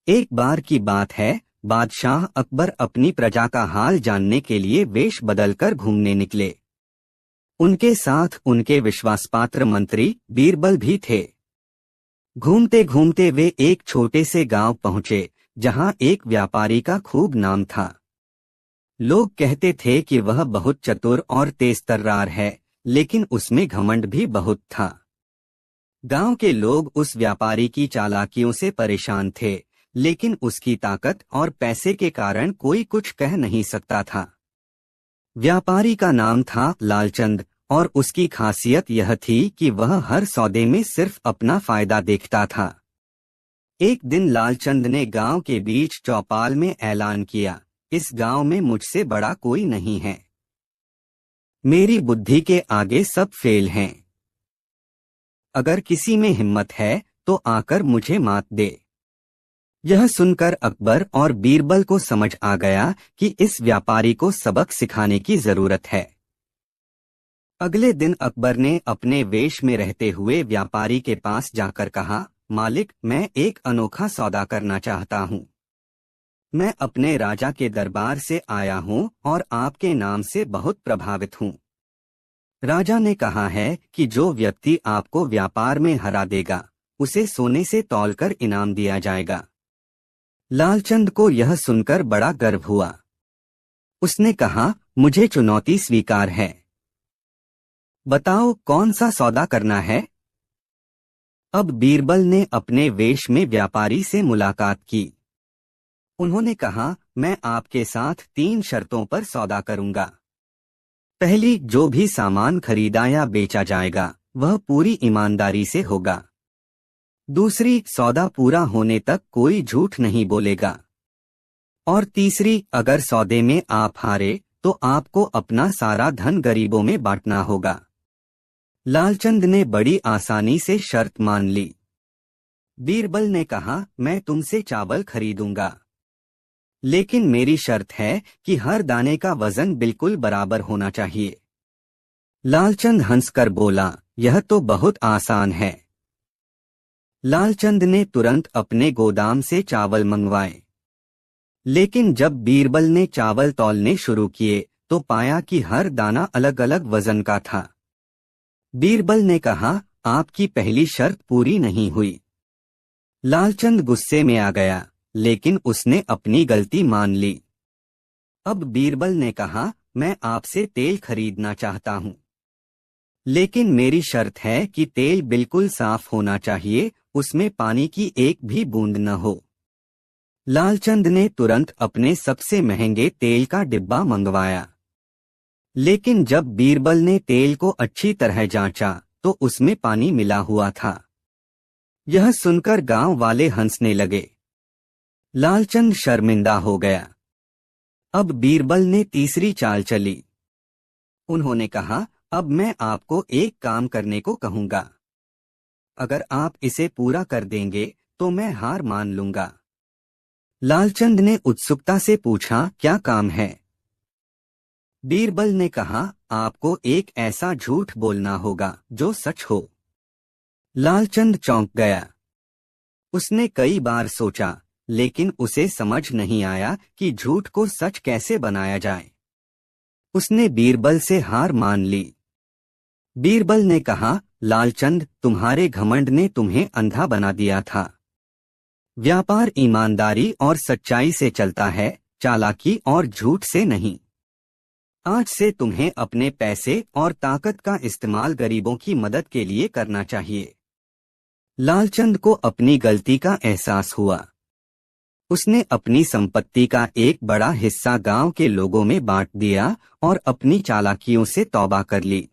एक बार की बात है, बादशाह अकबर अपनी प्रजा का हाल जानने के लिए वेश बदलकर घूमने निकले। उनके साथ उनके विश्वासपात्र मंत्री बीरबल भी थे। घूमते घूमते वे एक छोटे से गांव पहुंचे, जहां एक व्यापारी का खूब नाम था। लोग कहते थे कि वह बहुत चतुर और तेज तर्रार है, लेकिन उसमें घमंड भी बहुत था। गांव के लोग उस व्यापारी की चालाकियों से परेशान थे, लेकिन उसकी ताकत और पैसे के कारण कोई कुछ कह नहीं सकता था। व्यापारी का नाम था लालचंद, और उसकी खासियत यह थी कि वह हर सौदे में सिर्फ अपना फायदा देखता था। एक दिन लालचंद ने गांव के बीच चौपाल में ऐलान किया, इस गांव में मुझसे बड़ा कोई नहीं है। मेरी बुद्धि के आगे सब फेल हैं। अगर किसी में हिम्मत है तो आकर मुझे मात दे। यह सुनकर अकबर और बीरबल को समझ आ गया कि इस व्यापारी को सबक सिखाने की जरूरत है। अगले दिन अकबर ने अपने वेश में रहते हुए व्यापारी के पास जाकर कहा, मालिक, मैं एक अनोखा सौदा करना चाहता हूँ। मैं अपने राजा के दरबार से आया हूँ और आपके नाम से बहुत प्रभावित हूँ। राजा ने कहा है कि जो व्यक्ति आपको व्यापार में हरा देगा, उसे सोने से तौलकर इनाम दिया जाएगा। लालचंद को यह सुनकर बड़ा गर्व हुआ। उसने कहा, मुझे चुनौती स्वीकार है। बताओ कौन सा सौदा करना है। अब बीरबल ने अपने वेश में व्यापारी से मुलाकात की। उन्होंने कहा, मैं आपके साथ 3 शर्तों पर सौदा करूंगा। पहली, जो भी सामान खरीदा या बेचा जाएगा वह पूरी ईमानदारी से होगा। दूसरी, सौदा पूरा होने तक कोई झूठ नहीं बोलेगा। और तीसरी, अगर सौदे में आप हारे तो आपको अपना सारा धन गरीबों में बांटना होगा। लालचंद ने बड़ी आसानी से शर्त मान ली। बीरबल ने कहा, मैं तुमसे चावल खरीदूंगा, लेकिन मेरी शर्त है कि हर दाने का वजन बिल्कुल बराबर होना चाहिए। लालचंद हंसकर बोला, यह तो बहुत आसान है। लालचंद ने तुरंत अपने गोदाम से चावल मंगवाए। लेकिन जब बीरबल ने चावल तौलने शुरू किए तो पाया कि हर दाना अलग अलग वजन का था। बीरबल ने कहा, आपकी पहली शर्त पूरी नहीं हुई। लालचंद गुस्से में आ गया, लेकिन उसने अपनी गलती मान ली। अब बीरबल ने कहा, मैं आपसे तेल खरीदना चाहता हूँ, लेकिन मेरी शर्त है कि तेल बिल्कुल साफ होना चाहिए, उसमें पानी की एक भी बूंद न हो। लालचंद ने तुरंत अपने सबसे महंगे तेल का डिब्बा मंगवाया। लेकिन जब बीरबल ने तेल को अच्छी तरह जांचा तो उसमें पानी मिला हुआ था। यह सुनकर गांव वाले हंसने लगे। लालचंद शर्मिंदा हो गया। अब बीरबल ने तीसरी चाल चली। उन्होंने कहा, अब मैं आपको एक काम करने को कहूंगा। अगर आप इसे पूरा कर देंगे तो मैं हार मान लूंगा। लालचंद ने उत्सुकता से पूछा, क्या काम है। बीरबल ने कहा, आपको एक ऐसा झूठ बोलना होगा जो सच हो। लालचंद चौंक गया। उसने कई बार सोचा, लेकिन उसे समझ नहीं आया कि झूठ को सच कैसे बनाया जाए। उसने बीरबल से हार मान ली। बीरबल ने कहा, लालचंद, तुम्हारे घमंड ने तुम्हें अंधा बना दिया था। व्यापार ईमानदारी और सच्चाई से चलता है, चालाकी और झूठ से नहीं। आज से तुम्हें अपने पैसे और ताकत का इस्तेमाल गरीबों की मदद के लिए करना चाहिए। लालचंद को अपनी गलती का एहसास हुआ। उसने अपनी संपत्ति का एक बड़ा हिस्सा गांव के लोगों में बांट दिया और अपनी चालाकियों से तौबा कर ली।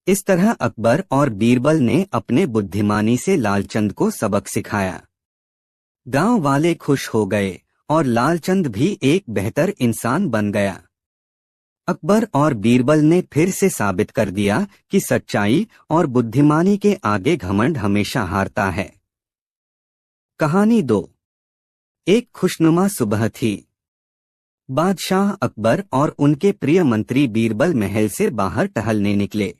इस तरह अकबर और बीरबल ने अपने बुद्धिमानी से लालचंद को सबक सिखाया। गांव वाले खुश हो गए और लालचंद भी एक बेहतर इंसान बन गया। अकबर और बीरबल ने फिर से साबित कर दिया कि सच्चाई और बुद्धिमानी के आगे घमंड हमेशा हारता है। कहानी 2। एक खुशनुमा सुबह थी। बादशाह अकबर और उनके प्रिय मंत्री बीरबल महल से बाहर टहलने निकले।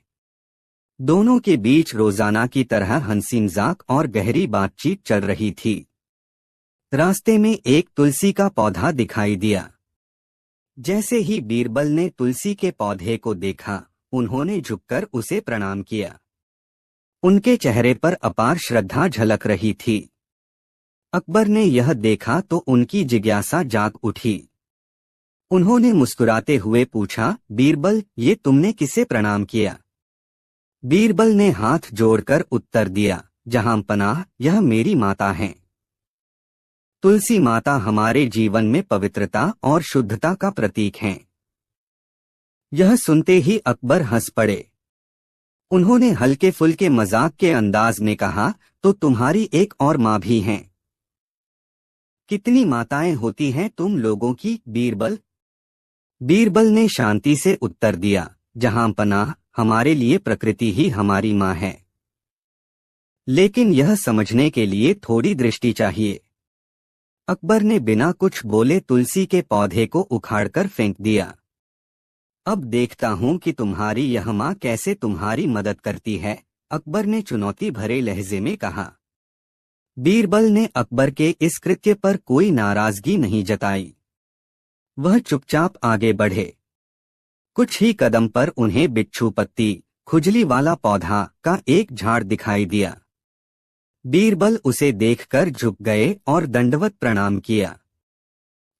दोनों के बीच रोजाना की तरह हंसी मजाक और गहरी बातचीत चल रही थी। रास्ते में एक तुलसी का पौधा दिखाई दिया। जैसे ही बीरबल ने तुलसी के पौधे को देखा, उन्होंने झुककर उसे प्रणाम किया। उनके चेहरे पर अपार श्रद्धा झलक रही थी। अकबर ने यह देखा तो उनकी जिज्ञासा जाग उठी। उन्होंने मुस्कुराते हुए पूछा, बीरबल, ये तुमने किसे प्रणाम किया? बीरबल ने हाथ जोड़कर उत्तर दिया, जहां पनाह, यह मेरी माता हैं। तुलसी माता हमारे जीवन में पवित्रता और शुद्धता का प्रतीक हैं। यह सुनते ही अकबर हंस पड़े। उन्होंने हल्के फुल्के मजाक के अंदाज में कहा, तो तुम्हारी एक और माँ भी हैं। कितनी माताएं होती हैं तुम लोगों की, बीरबल? बीरबल ने शांति से उत्तर दिया, जहां पनाह, हमारे लिए प्रकृति ही हमारी माँ है। लेकिन यह समझने के लिए थोड़ी दृष्टि चाहिए। अकबर ने बिना कुछ बोले तुलसी के पौधे को उखाड़कर फेंक दिया। अब देखता हूं कि तुम्हारी यह माँ कैसे तुम्हारी मदद करती है, अकबर ने चुनौती भरे लहजे में कहा। बीरबल ने अकबर के इस कृत्य पर कोई नाराजगी नहीं जताई। वह चुपचाप आगे बढ़े। कुछ ही कदम पर उन्हें बिच्छू पत्ती, खुजली वाला पौधा का एक झाड़ दिखाई दिया। बीरबल उसे देखकर झुक गए और दंडवत प्रणाम किया।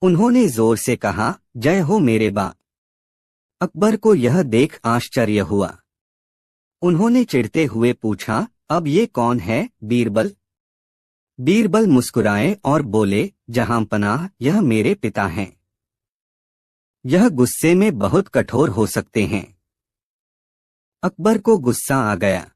उन्होंने जोर से कहा, जय हो मेरे बा। अकबर को यह देख आश्चर्य हुआ। उन्होंने चिढ़ते हुए पूछा, अब ये कौन है, बीरबल? बीरबल मुस्कुराए और बोले, जहां पनाह, यह मेरे पिता हैं। यह गुस्से में बहुत कठोर हो सकते हैं। अकबर को गुस्सा आ गया।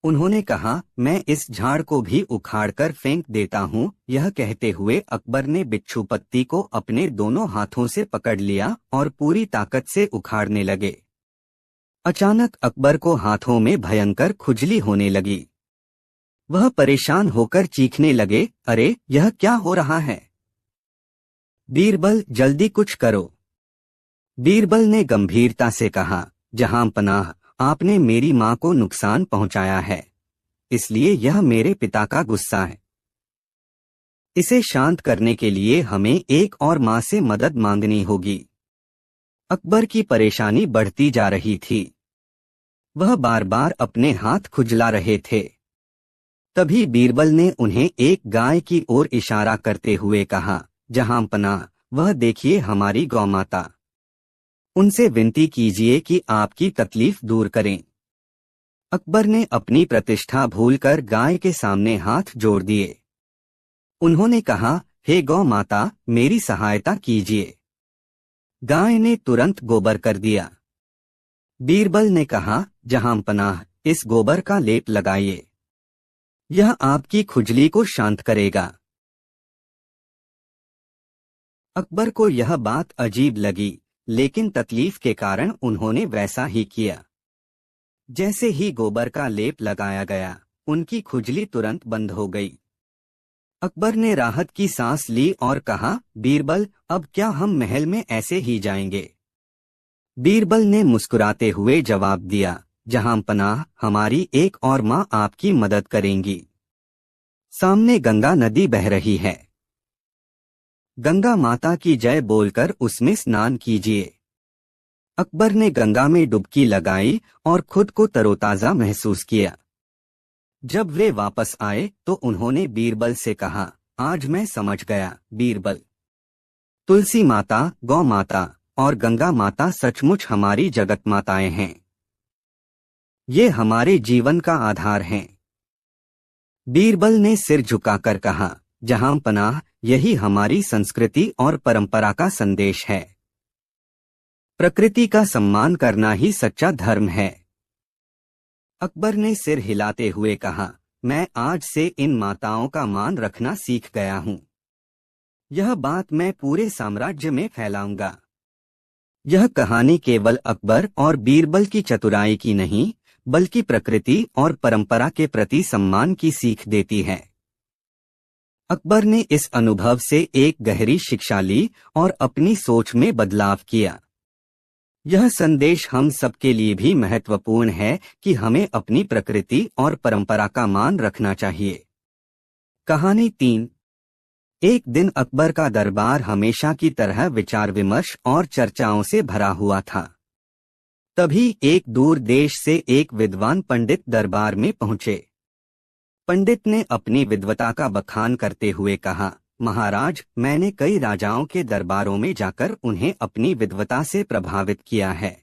उन्होंने कहा, मैं इस झाड़ को भी उखाड़कर फेंक देता हूँ। यह कहते हुए अकबर ने बिच्छू पत्ती को अपने दोनों हाथों से पकड़ लिया और पूरी ताकत से उखाड़ने लगे। अचानक अकबर को हाथों में भयंकर खुजली होने लगी। वह परेशान होकर चीखने लगे, अरे, यह क्या हो रहा है? बीरबल, जल्दी कुछ करो। बीरबल ने गंभीरता से कहा, जहां पनाह, आपने मेरी माँ को नुकसान पहुंचाया है, इसलिए यह मेरे पिता का गुस्सा है। इसे शांत करने के लिए हमें एक और माँ से मदद मांगनी होगी। अकबर की परेशानी बढ़ती जा रही थी। वह बार बार अपने हाथ खुजला रहे थे। तभी बीरबल ने उन्हें एक गाय की ओर इशारा करते हुए कहा, जहां पनाह, वह देखिए हमारी गौ माता। उनसे विनती कीजिए कि आपकी तकलीफ दूर करें। अकबर ने अपनी प्रतिष्ठा भूलकर गाय के सामने हाथ जोड़ दिए। उन्होंने कहा, हे गौ माता, मेरी सहायता कीजिए। गाय ने तुरंत गोबर कर दिया। बीरबल ने कहा, जहां पनाह, इस गोबर का लेप लगाइए। यह आपकी खुजली को शांत करेगा। अकबर को यह बात अजीब लगी, लेकिन तकलीफ के कारण उन्होंने वैसा ही किया। जैसे ही गोबर का लेप लगाया गया, उनकी खुजली तुरंत बंद हो गई। अकबर ने राहत की सांस ली और कहा, बीरबल, अब क्या हम महल में ऐसे ही जाएंगे? बीरबल ने मुस्कुराते हुए जवाब दिया, जहां पनाह, हमारी एक और माँ आपकी मदद करेंगी। सामने गंगा नदी बह रही है। गंगा माता की जय बोलकर उसमें स्नान कीजिए। अकबर ने गंगा में डुबकी लगाई और खुद को तरोताजा महसूस किया। जब वे वापस आए तो उन्होंने बीरबल से कहा, आज मैं समझ गया, बीरबल। तुलसी माता, गौ माता और गंगा माता सचमुच हमारी जगत माताएं हैं। ये हमारे जीवन का आधार हैं। बीरबल ने सिर झुकाकर कहा, जहां पनाह, यही हमारी संस्कृति और परंपरा का संदेश है। प्रकृति का सम्मान करना ही सच्चा धर्म है। अकबर ने सिर हिलाते हुए कहा, मैं आज से इन माताओं का मान रखना सीख गया हूँ। यह बात मैं पूरे साम्राज्य में फैलाऊंगा। यह कहानी केवल अकबर और बीरबल की चतुराई की नहीं, बल्कि प्रकृति और परंपरा के प्रति सम्मान की सीख देती है। अकबर ने इस अनुभव से एक गहरी शिक्षा ली और अपनी सोच में बदलाव किया। यह संदेश हम सबके लिए भी महत्वपूर्ण है कि हमें अपनी प्रकृति और परंपरा का मान रखना चाहिए। कहानी 3। एक दिन अकबर का दरबार हमेशा की तरह विचार विमर्श और चर्चाओं से भरा हुआ था। तभी एक दूर देश से एक विद्वान पंडित दरबार में पहुंचे। पंडित ने अपनी विद्वता का बखान करते हुए कहा, महाराज, मैंने कई राजाओं के दरबारों में जाकर उन्हें अपनी विद्वता से प्रभावित किया है,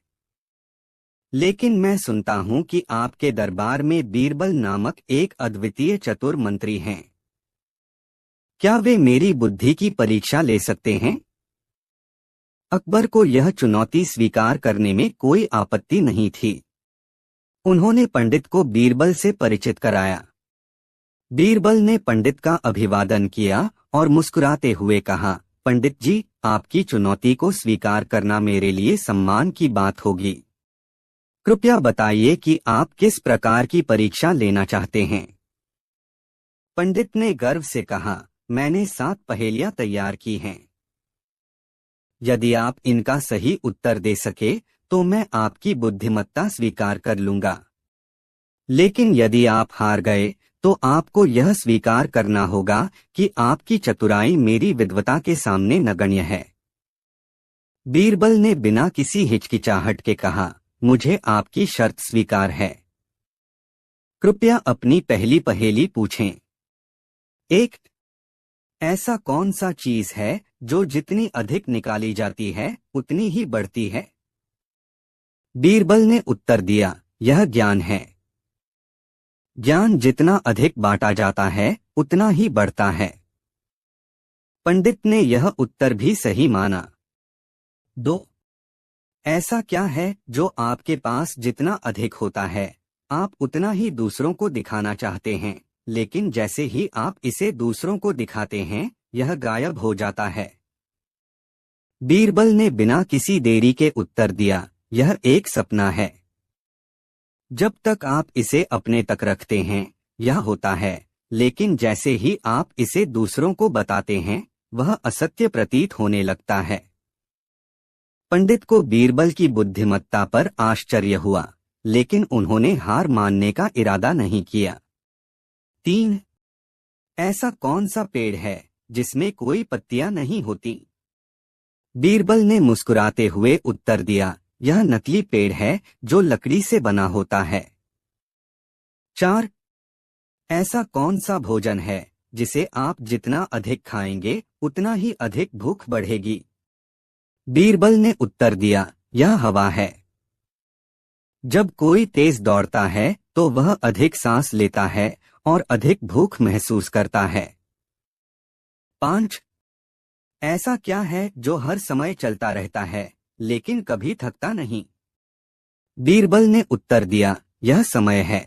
लेकिन मैं सुनता हूं कि आपके दरबार में बीरबल नामक एक अद्वितीय चतुर मंत्री हैं। क्या वे मेरी बुद्धि की परीक्षा ले सकते हैं? अकबर को यह चुनौती स्वीकार करने में कोई आपत्ति नहीं थी। उन्होंने पंडित को बीरबल से परिचित कराया। बीरबल ने पंडित का अभिवादन किया और मुस्कुराते हुए कहा, पंडित जी, आपकी चुनौती को स्वीकार करना मेरे लिए सम्मान की बात होगी। कृपया बताइए कि आप किस प्रकार की परीक्षा लेना चाहते हैं। पंडित ने गर्व से कहा, मैंने 7 पहेलियां तैयार की हैं। यदि आप इनका सही उत्तर दे सके तो मैं आपकी बुद्धिमत्ता स्वीकार कर लूंगा, लेकिन यदि आप हार गए तो आपको यह स्वीकार करना होगा कि आपकी चतुराई मेरी विद्वता के सामने नगण्य है। बीरबल ने बिना किसी हिचकिचाहट के कहा, मुझे आपकी शर्त स्वीकार है। कृपया अपनी पहली पहेली पूछें। 1. ऐसा कौन सा चीज है जो जितनी अधिक निकाली जाती है उतनी ही बढ़ती है? बीरबल ने उत्तर दिया, यह ज्ञान है। ज्ञान जितना अधिक बांटा जाता है उतना ही बढ़ता है। पंडित ने यह उत्तर भी सही माना। 2. ऐसा क्या है जो आपके पास जितना अधिक होता है आप उतना ही दूसरों को दिखाना चाहते हैं, लेकिन जैसे ही आप इसे दूसरों को दिखाते हैं यह गायब हो जाता है? बीरबल ने बिना किसी देरी के उत्तर दिया, यह एक सपना है। जब तक आप इसे अपने तक रखते हैं यह होता है, लेकिन जैसे ही आप इसे दूसरों को बताते हैं वह असत्य प्रतीत होने लगता है। पंडित को बीरबल की बुद्धिमत्ता पर आश्चर्य हुआ, लेकिन उन्होंने हार मानने का इरादा नहीं किया। 3. ऐसा कौन सा पेड़ है जिसमें कोई पत्तियां नहीं होती? बीरबल ने मुस्कुराते हुए उत्तर दिया, यह नकली पेड़ है जो लकड़ी से बना होता है। 4. ऐसा कौन सा भोजन है जिसे आप जितना अधिक खाएंगे उतना ही अधिक भूख बढ़ेगी? बीरबल ने उत्तर दिया, यह हवा है। जब कोई तेज दौड़ता है तो वह अधिक सांस लेता है और अधिक भूख महसूस करता है। 5. ऐसा क्या है जो हर समय चलता रहता है लेकिन कभी थकता नहीं? बीरबल ने उत्तर दिया, यह समय है।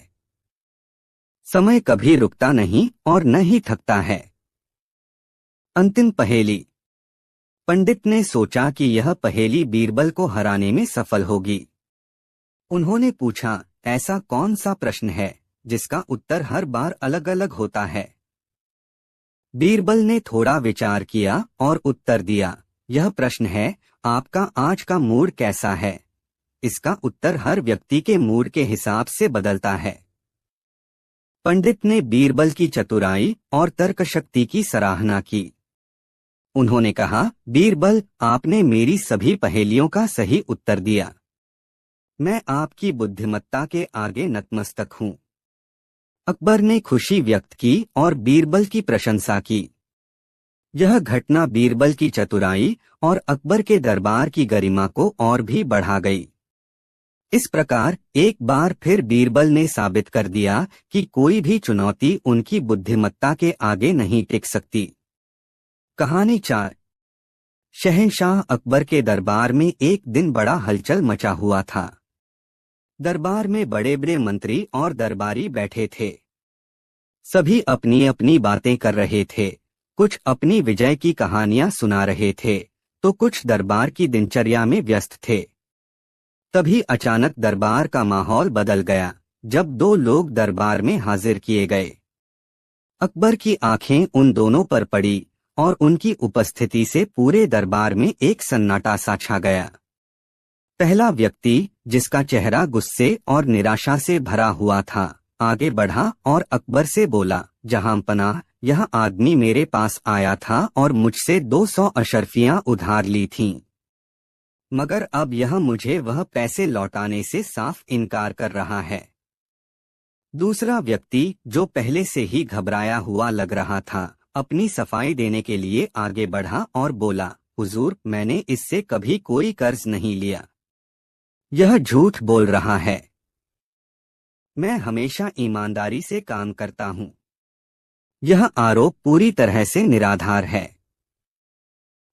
समय कभी रुकता नहीं और न ही थकता है। अंतिम पहेली। पंडित ने सोचा कि यह पहेली बीरबल को हराने में सफल होगी। उन्होंने पूछा, ऐसा कौन सा प्रश्न है जिसका उत्तर हर बार अलग अलग होता है? बीरबल ने थोड़ा विचार किया और उत्तर दिया, यह प्रश्न है, आपका आज का मूड कैसा है? इसका उत्तर हर व्यक्ति के मूड के हिसाब से बदलता है। पंडित ने बीरबल की चतुराई और तर्कशक्ति की सराहना की। उन्होंने कहा, बीरबल, आपने मेरी सभी पहेलियों का सही उत्तर दिया। मैं आपकी बुद्धिमत्ता के आगे नतमस्तक हूँ। अकबर ने खुशी व्यक्त की और बीरबल की प्रशंसा की। यह घटना बीरबल की चतुराई और अकबर के दरबार की गरिमा को और भी बढ़ा गई। इस प्रकार एक बार फिर बीरबल ने साबित कर दिया कि कोई भी चुनौती उनकी बुद्धिमत्ता के आगे नहीं टिक सकती। कहानी 4। शहंशाह अकबर के दरबार में एक दिन बड़ा हलचल मचा हुआ था। दरबार में बड़े बड़े मंत्री और दरबारी बैठे थे। सभी अपनी अपनी बातें कर रहे थे। कुछ अपनी विजय की कहानियां सुना रहे थे तो कुछ दरबार की दिनचर्या में व्यस्त थे। तभी अचानक दरबार का माहौल बदल गया जब 2 लोग दरबार में हाजिर किए गए। अकबर की आंखें उन दोनों पर पड़ी और उनकी उपस्थिति से पूरे दरबार में एक सन्नाटा सा छा गया। पहला व्यक्ति, जिसका चेहरा गुस्से और निराशा से भरा हुआ था, आगे बढ़ा और अकबर से बोला, जहांपनाह, यह आदमी मेरे पास आया था और मुझसे 200 अशर्फियां उधार ली थीं। मगर अब यह मुझे वह पैसे लौटाने से साफ इनकार कर रहा है। दूसरा व्यक्ति, जो पहले से ही घबराया हुआ लग रहा था, अपनी सफाई देने के लिए आगे बढ़ा और बोला, हुजूर, मैंने इससे कभी कोई कर्ज नहीं लिया। यह झूठ बोल रहा है। मैं हमेशा ईमानदारी से काम करता हूँ। यह आरोप पूरी तरह से निराधार है।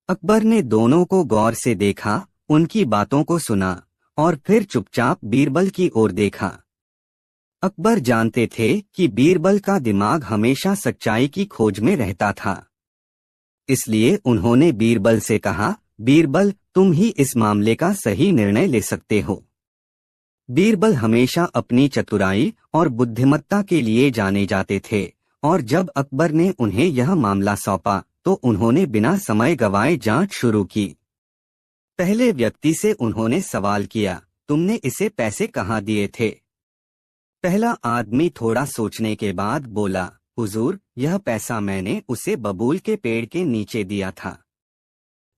अकबर ने दोनों को गौर से देखा, उनकी बातों को सुना और फिर चुपचाप बीरबल की ओर देखा। अकबर जानते थे कि बीरबल का दिमाग हमेशा सच्चाई की खोज में रहता था। इसलिए उन्होंने बीरबल से कहा, बीरबल, तुम ही इस मामले का सही निर्णय ले सकते हो। बीरबल हमेशा अपनी चतुराई और बुद्धिमत्ता के लिए जाने जाते थे, और जब अकबर ने उन्हें यह मामला सौंपा तो उन्होंने बिना समय गवाए जांच शुरू की। पहले व्यक्ति से उन्होंने सवाल किया, तुमने इसे पैसे कहाँ दिए थे? पहला आदमी थोड़ा सोचने के बाद बोला, हुजूर, यह पैसा मैंने उसे बबूल के पेड़ के नीचे दिया था।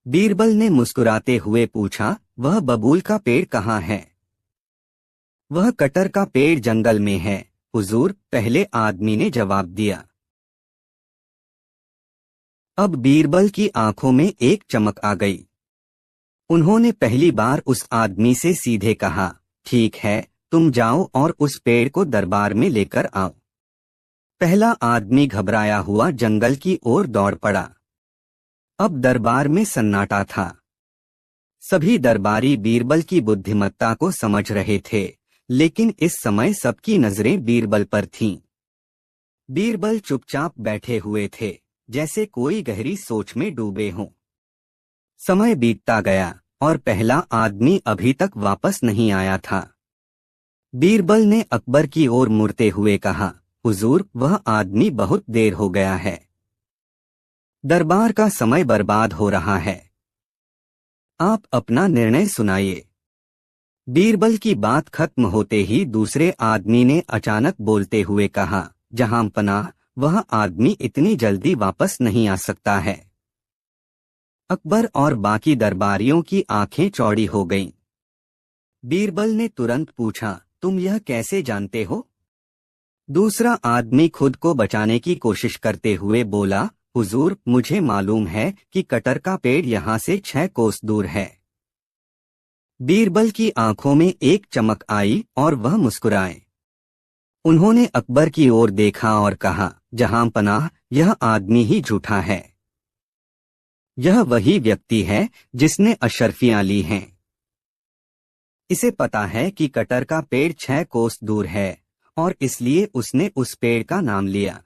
बीरबल ने मुस्कुराते हुए पूछा, वह बबूल का पेड़ कहाँ है? वह कटर का पेड़ जंगल में है, हुजूर, पहले आदमी ने जवाब दिया। अब बीरबल की आंखों में एक चमक आ गई। उन्होंने पहली बार उस आदमी से सीधे कहा, ठीक है, तुम जाओ और उस पेड़ को दरबार में लेकर आओ। पहला आदमी घबराया हुआ जंगल की ओर दौड़ पड़ा। अब दरबार में सन्नाटा था। सभी दरबारी बीरबल की बुद्धिमत्ता को समझ रहे थे, लेकिन इस समय सबकी नजरें बीरबल पर थीं। बीरबल चुपचाप बैठे हुए थे, जैसे कोई गहरी सोच में डूबे हों। समय बीतता गया और पहला आदमी अभी तक वापस नहीं आया था। बीरबल ने अकबर की ओर मुड़ते हुए कहा, हुजूर, वह आदमी बहुत देर हो गया है। दरबार का समय बर्बाद हो रहा है। आप अपना निर्णय सुनाइए। बीरबल की बात खत्म होते ही दूसरे आदमी ने अचानक बोलते हुए कहा, जहां पनाह, वह आदमी इतनी जल्दी वापस नहीं आ सकता है। अकबर और बाकी दरबारियों की आंखें चौड़ी हो गईं। बीरबल ने तुरंत पूछा, तुम यह कैसे जानते हो? दूसरा आदमी खुद को बचाने की कोशिश करते हुए बोला, हुजूर, मुझे मालूम है कि कटर का पेड़ यहाँ से 6 कोस दूर है। बीरबल की आंखों में एक चमक आई और वह मुस्कुराए। उन्होंने अकबर की ओर देखा और कहा, जहां पनाह, यह आदमी ही झूठा है। यह वही व्यक्ति है जिसने अशर्फियां ली हैं। इसे पता है कि कटर का पेड़ 6 कोस दूर है और इसलिए उसने उस पेड़ का नाम लिया।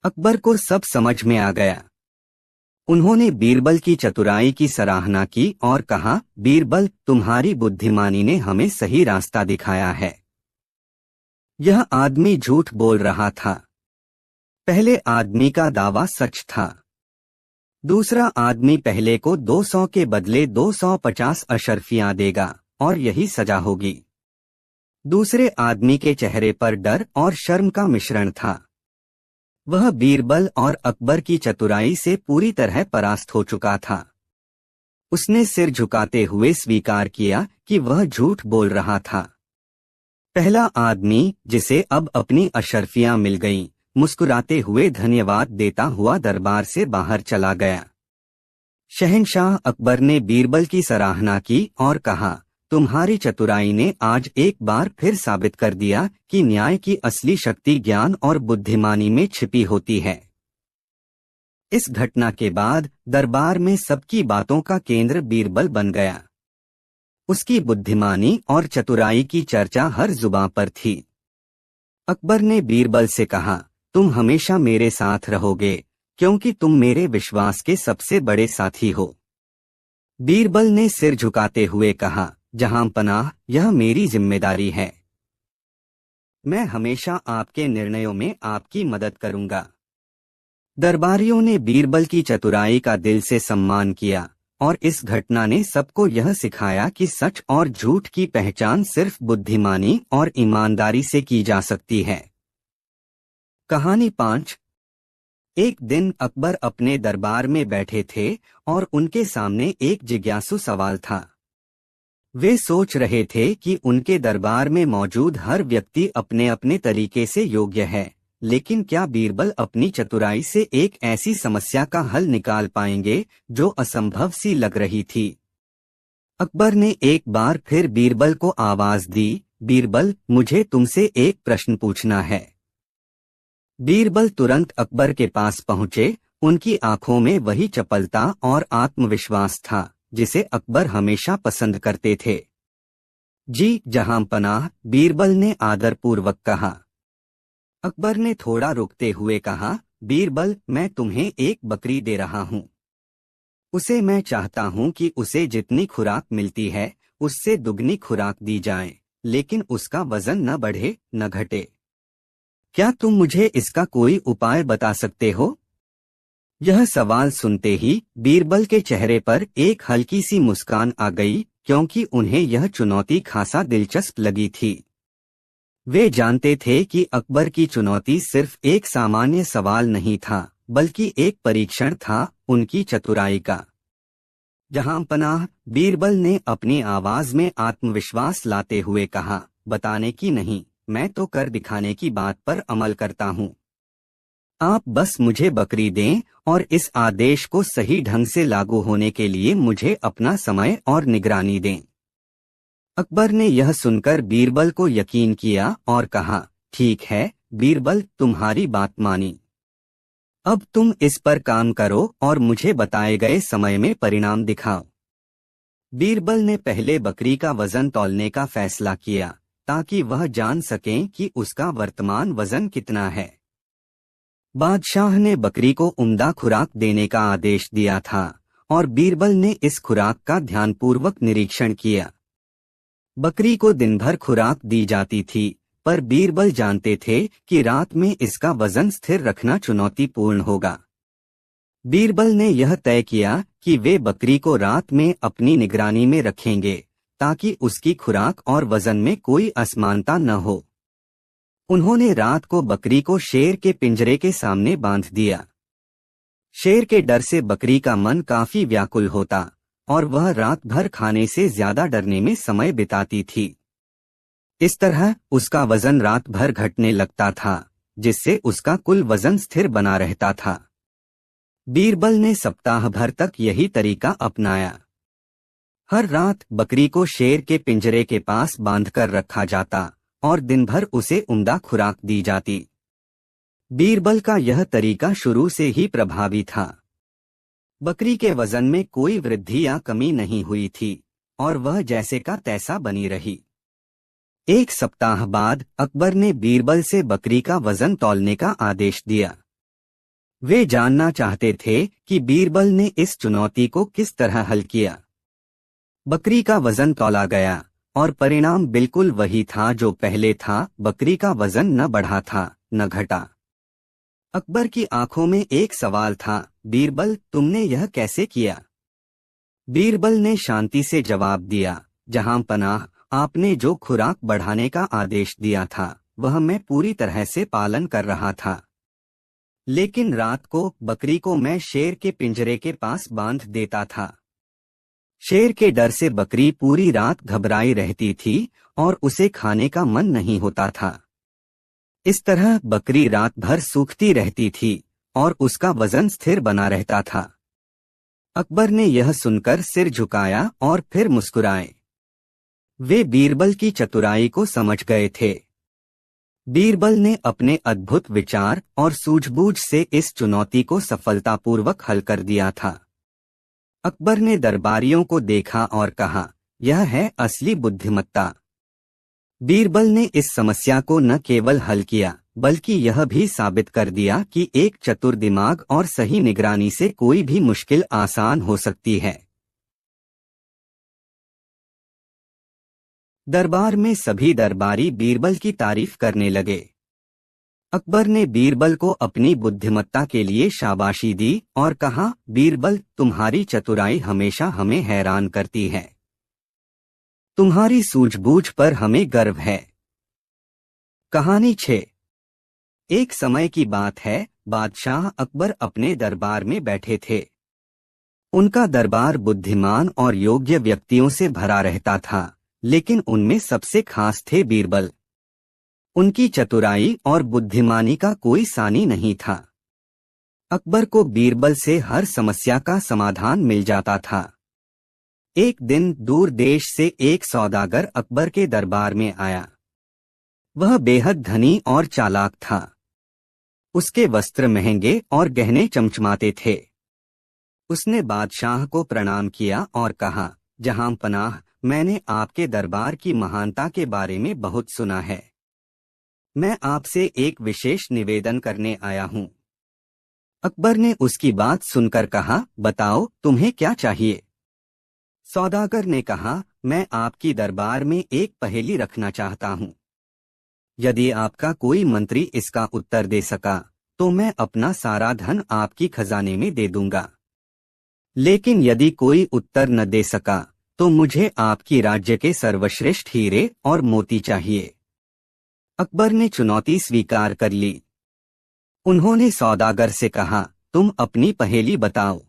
अकबर को सब समझ में आ गया। उन्होंने बीरबल की चतुराई की सराहना की और कहा, बीरबल, तुम्हारी बुद्धिमानी ने हमें सही रास्ता दिखाया है। यह आदमी झूठ बोल रहा था। पहले आदमी का दावा सच था। दूसरा आदमी पहले को 200 के बदले 250 अशर्फियां देगा और यही सजा होगी। दूसरे आदमी के चेहरे पर डर और शर्म का मिश्रण था। वह बीरबल और अकबर की चतुराई से पूरी तरह परास्त हो चुका था। उसने सिर झुकाते हुए स्वीकार किया कि वह झूठ बोल रहा था। पहला आदमी, जिसे अब अपनी अशर्फियां मिल गईं, मुस्कुराते हुए धन्यवाद देता हुआ दरबार से बाहर चला गया। शहंशाह अकबर ने बीरबल की सराहना की और कहा, तुम्हारी चतुराई ने आज एक बार फिर साबित कर दिया कि न्याय की असली शक्ति ज्ञान और बुद्धिमानी में छिपी होती है। इस घटना के बाद दरबार में सबकी बातों का केंद्र बीरबल बन गया। उसकी बुद्धिमानी और चतुराई की चर्चा हर जुबां पर थी। अकबर ने बीरबल से कहा, तुम हमेशा मेरे साथ रहोगे क्योंकि तुम मेरे विश्वास के सबसे बड़े साथी हो। बीरबल ने सिर झुकाते हुए कहा, जहां पनाह, यह मेरी जिम्मेदारी है। मैं हमेशा आपके निर्णयों में आपकी मदद करूंगा। दरबारियों ने बीरबल की चतुराई का दिल से सम्मान किया और इस घटना ने सबको यह सिखाया कि सच और झूठ की पहचान सिर्फ बुद्धिमानी और ईमानदारी से की जा सकती है। कहानी 5। एक दिन अकबर अपने दरबार में बैठे थे और उनके सामने एक जिज्ञासु सवाल था। वे सोच रहे थे कि उनके दरबार में मौजूद हर व्यक्ति अपने अपने तरीके से योग्य है, लेकिन क्या बीरबल अपनी चतुराई से एक ऐसी समस्या का हल निकाल पाएंगे जो असंभव सी लग रही थी। अकबर ने एक बार फिर बीरबल को आवाज दी, बीरबल, मुझे तुमसे एक प्रश्न पूछना है। बीरबल तुरंत अकबर के पास पहुंचे। उनकी आंखों में वही चपलता और आत्मविश्वास था जिसे अकबर हमेशा पसंद करते थे। जी जहांपनाह, बीरबल ने आदरपूर्वक कहा। अकबर ने थोड़ा रुकते हुए कहा, बीरबल, मैं तुम्हें एक बकरी दे रहा हूँ। उसे मैं चाहता हूँ कि उसे जितनी खुराक मिलती है उससे दुगनी खुराक दी जाए, लेकिन उसका वजन न बढ़े न घटे। क्या तुम मुझे इसका कोई उपाय बता सकते हो? यह सवाल सुनते ही बीरबल के चेहरे पर एक हल्की सी मुस्कान आ गई, क्योंकि उन्हें यह चुनौती खासा दिलचस्प लगी थी। वे जानते थे कि अकबर की चुनौती सिर्फ एक सामान्य सवाल नहीं था, बल्कि एक परीक्षण था उनकी चतुराई का। जहांपनाह, बीरबल ने अपनी आवाज में आत्मविश्वास लाते हुए कहा, बताने की नहीं, मैं तो कर दिखाने की बात पर अमल करता हूँ। आप बस मुझे बकरी दें और इस आदेश को सही ढंग से लागू होने के लिए मुझे अपना समय और निगरानी दें। अकबर ने यह सुनकर बीरबल को यकीन किया और कहा, ठीक है बीरबल, तुम्हारी बात मानी। अब तुम इस पर काम करो और मुझे बताए गए समय में परिणाम दिखाओ। बीरबल ने पहले बकरी का वजन तौलने का फैसला किया, ताकि वह जान सकें कि उसका वर्तमान वजन कितना है। बादशाह ने बकरी को उम्दा खुराक देने का आदेश दिया था और बीरबल ने इस खुराक का ध्यानपूर्वक निरीक्षण किया। बकरी को दिन भर खुराक दी जाती थी, पर बीरबल जानते थे कि रात में इसका वजन स्थिर रखना चुनौतीपूर्ण होगा। बीरबल ने यह तय किया कि वे बकरी को रात में अपनी निगरानी में रखेंगे, ताकि उसकी खुराक और वजन में कोई असमानता न हो। उन्होंने रात को बकरी को शेर के पिंजरे के सामने बांध दिया। शेर के डर से बकरी का मन काफी व्याकुल होता और वह रात भर खाने से ज्यादा डरने में समय बिताती थी। इस तरह उसका वजन रात भर घटने लगता था, जिससे उसका कुल वजन स्थिर बना रहता था। बीरबल ने सप्ताह भर तक यही तरीका अपनाया। हर रात बकरी को शेर के पिंजरे के पास बांधकर रखा जाता और दिन भर उसे उम्दा खुराक दी जाती। बीरबल का यह तरीका शुरू से ही प्रभावी था। बकरी के वजन में कोई वृद्धि या कमी नहीं हुई थी और वह जैसे का तैसा बनी रही। एक सप्ताह बाद अकबर ने बीरबल से बकरी का वजन तौलने का आदेश दिया। वे जानना चाहते थे कि बीरबल ने इस चुनौती को किस तरह हल किया। बकरी का वजन तौला गया और परिणाम बिल्कुल वही था जो पहले था। बकरी का वजन न बढ़ा था न घटा। अकबर की आंखों में एक सवाल था, बीरबल, तुमने यह कैसे किया? बीरबल ने शांति से जवाब दिया, जहांपनाह, आपने जो खुराक बढ़ाने का आदेश दिया था वह मैं पूरी तरह से पालन कर रहा था, लेकिन रात को बकरी को मैं शेर के पिंजरे के पास बांध देता था। शेर के डर से बकरी पूरी रात घबराई रहती थी और उसे खाने का मन नहीं होता था। इस तरह बकरी रात भर सूखती रहती थी और उसका वजन स्थिर बना रहता था। अकबर ने यह सुनकर सिर झुकाया और फिर मुस्कुराए। वे बीरबल की चतुराई को समझ गए थे। बीरबल ने अपने अद्भुत विचार और सूझबूझ से इस चुनौती को सफलतापूर्वक हल कर दिया था। अकबर ने दरबारियों को देखा और कहा, यह है असली बुद्धिमत्ता। बीरबल ने इस समस्या को न केवल हल किया, बल्कि यह भी साबित कर दिया कि एक चतुर दिमाग और सही निगरानी से कोई भी मुश्किल आसान हो सकती है। दरबार में सभी दरबारी बीरबल की तारीफ करने लगे। अकबर ने बीरबल को अपनी बुद्धिमत्ता के लिए शाबाशी दी और कहा, बीरबल, तुम्हारी चतुराई हमेशा हमें हैरान करती है। तुम्हारी सूझबूझ पर हमें गर्व है। कहानी 6। एक समय की बात है, बादशाह अकबर अपने दरबार में बैठे थे। उनका दरबार बुद्धिमान और योग्य व्यक्तियों से भरा रहता था, लेकिन उनमें सबसे खास थे बीरबल। उनकी चतुराई और बुद्धिमानी का कोई सानी नहीं था। अकबर को बीरबल से हर समस्या का समाधान मिल जाता था। एक दिन दूर देश से एक सौदागर अकबर के दरबार में आया। वह बेहद धनी और चालाक था। उसके वस्त्र महंगे और गहने चमचमाते थे। उसने बादशाह को प्रणाम किया और कहा, जहां पनाह, मैंने आपके दरबार की महानता के बारे में बहुत सुना है। मैं आपसे एक विशेष निवेदन करने आया हूं। अकबर ने उसकी बात सुनकर कहा, बताओ तुम्हें क्या चाहिए। सौदागर ने कहा, मैं आपकी दरबार में एक पहेली रखना चाहता हूं। यदि आपका कोई मंत्री इसका उत्तर दे सका तो मैं अपना सारा धन आपकी खजाने में दे दूंगा, लेकिन यदि कोई उत्तर न दे सका तो मुझे आपकी राज्य के सर्वश्रेष्ठ हीरे और मोती चाहिए। अकबर ने चुनौती स्वीकार कर ली। उन्होंने सौदागर से कहा, तुम अपनी पहेली बताओ।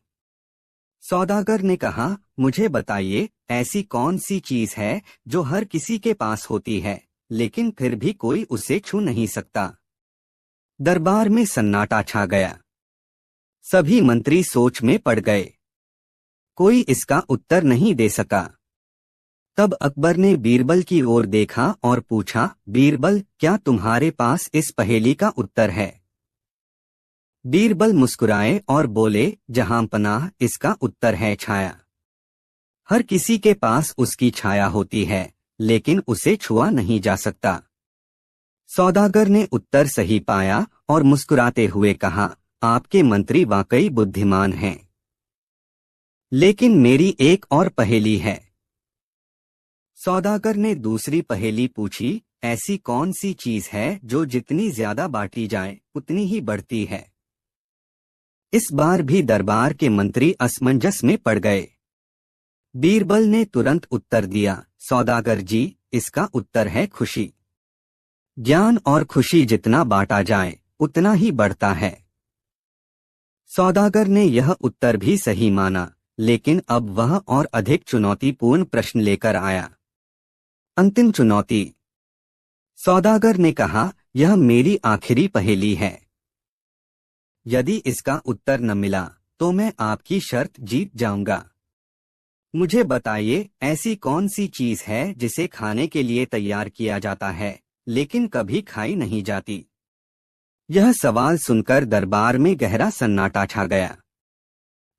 सौदागर ने कहा, मुझे बताइए, ऐसी कौन सी चीज है जो हर किसी के पास होती है लेकिन फिर भी कोई उसे छू नहीं सकता। दरबार में सन्नाटा छा गया। सभी मंत्री सोच में पड़ गए। कोई इसका उत्तर नहीं दे सका। तब अकबर ने बीरबल की ओर देखा और पूछा, बीरबल, क्या तुम्हारे पास इस पहेली का उत्तर है? बीरबल मुस्कुराए और बोले, जहां पनाह, इसका उत्तर है छाया। हर किसी के पास उसकी छाया होती है, लेकिन उसे छुआ नहीं जा सकता। सौदागर ने उत्तर सही पाया और मुस्कुराते हुए कहा, आपके मंत्री वाकई बुद्धिमान हैं, लेकिन मेरी एक और पहेली है। सौदागर ने दूसरी पहेली पूछी, ऐसी कौन सी चीज है जो जितनी ज्यादा बांटी जाए उतनी ही बढ़ती है? इस बार भी दरबार के मंत्री असमंजस में पड़ गए। बीरबल ने तुरंत उत्तर दिया, सौदागर जी, इसका उत्तर है खुशी। ज्ञान और खुशी जितना बांटा जाए उतना ही बढ़ता है। सौदागर ने यह उत्तर भी सही माना, लेकिन अब वह और अधिक चुनौतीपूर्ण प्रश्न लेकर आया। अंतिम चुनौती। सौदागर ने कहा, यह मेरी आखिरी पहेली है। यदि इसका उत्तर न मिला तो मैं आपकी शर्त जीत जाऊंगा। मुझे बताइए, ऐसी कौन सी चीज है जिसे खाने के लिए तैयार किया जाता है लेकिन कभी खाई नहीं जाती? यह सवाल सुनकर दरबार में गहरा सन्नाटा छा गया।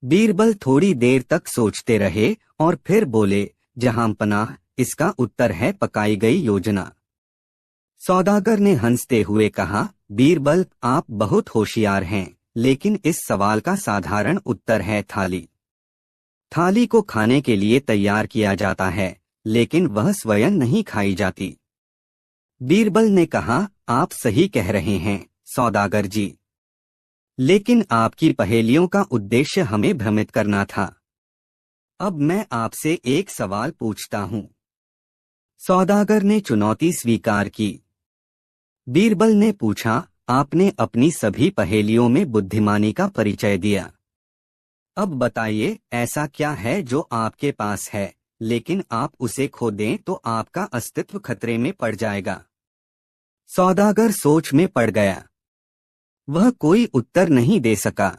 बीरबल थोड़ी देर तक सोचते रहे और फिर बोले, जहां पनाह, इसका उत्तर है पकाई गई योजना। सौदागर ने हंसते हुए कहा, बीरबल, आप बहुत होशियार हैं, लेकिन इस सवाल का साधारण उत्तर है थाली। थाली को खाने के लिए तैयार किया जाता है, लेकिन वह स्वयं नहीं खाई जाती। बीरबल ने कहा, आप सही कह रहे हैं सौदागर जी, लेकिन आपकी पहेलियों का उद्देश्य हमें भ्रमित करना था। अब मैं आपसे एक सवाल पूछता हूँ। सौदागर ने चुनौती स्वीकार की। बीरबल ने पूछा, आपने अपनी सभी पहेलियों में बुद्धिमानी का परिचय दिया। अब बताइए, ऐसा क्या है जो आपके पास है, लेकिन आप उसे खो दें तो आपका अस्तित्व खतरे में पड़ जाएगा। सौदागर सोच में पड़ गया। वह कोई उत्तर नहीं दे सका।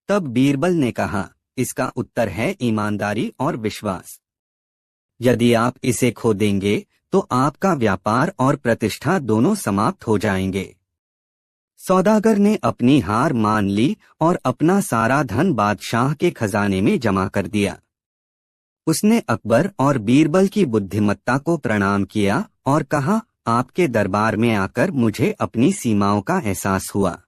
तब बीरबल ने कहा, इसका उत्तर है ईमानदारी और विश्वास। यदि आप इसे खो देंगे तो आपका व्यापार और प्रतिष्ठा दोनों समाप्त हो जाएंगे। सौदागर ने अपनी हार मान ली और अपना सारा धन बादशाह के खजाने में जमा कर दिया। उसने अकबर और बीरबल की बुद्धिमत्ता को प्रणाम किया और कहा, आपके दरबार में आकर मुझे अपनी सीमाओं का एहसास हुआ।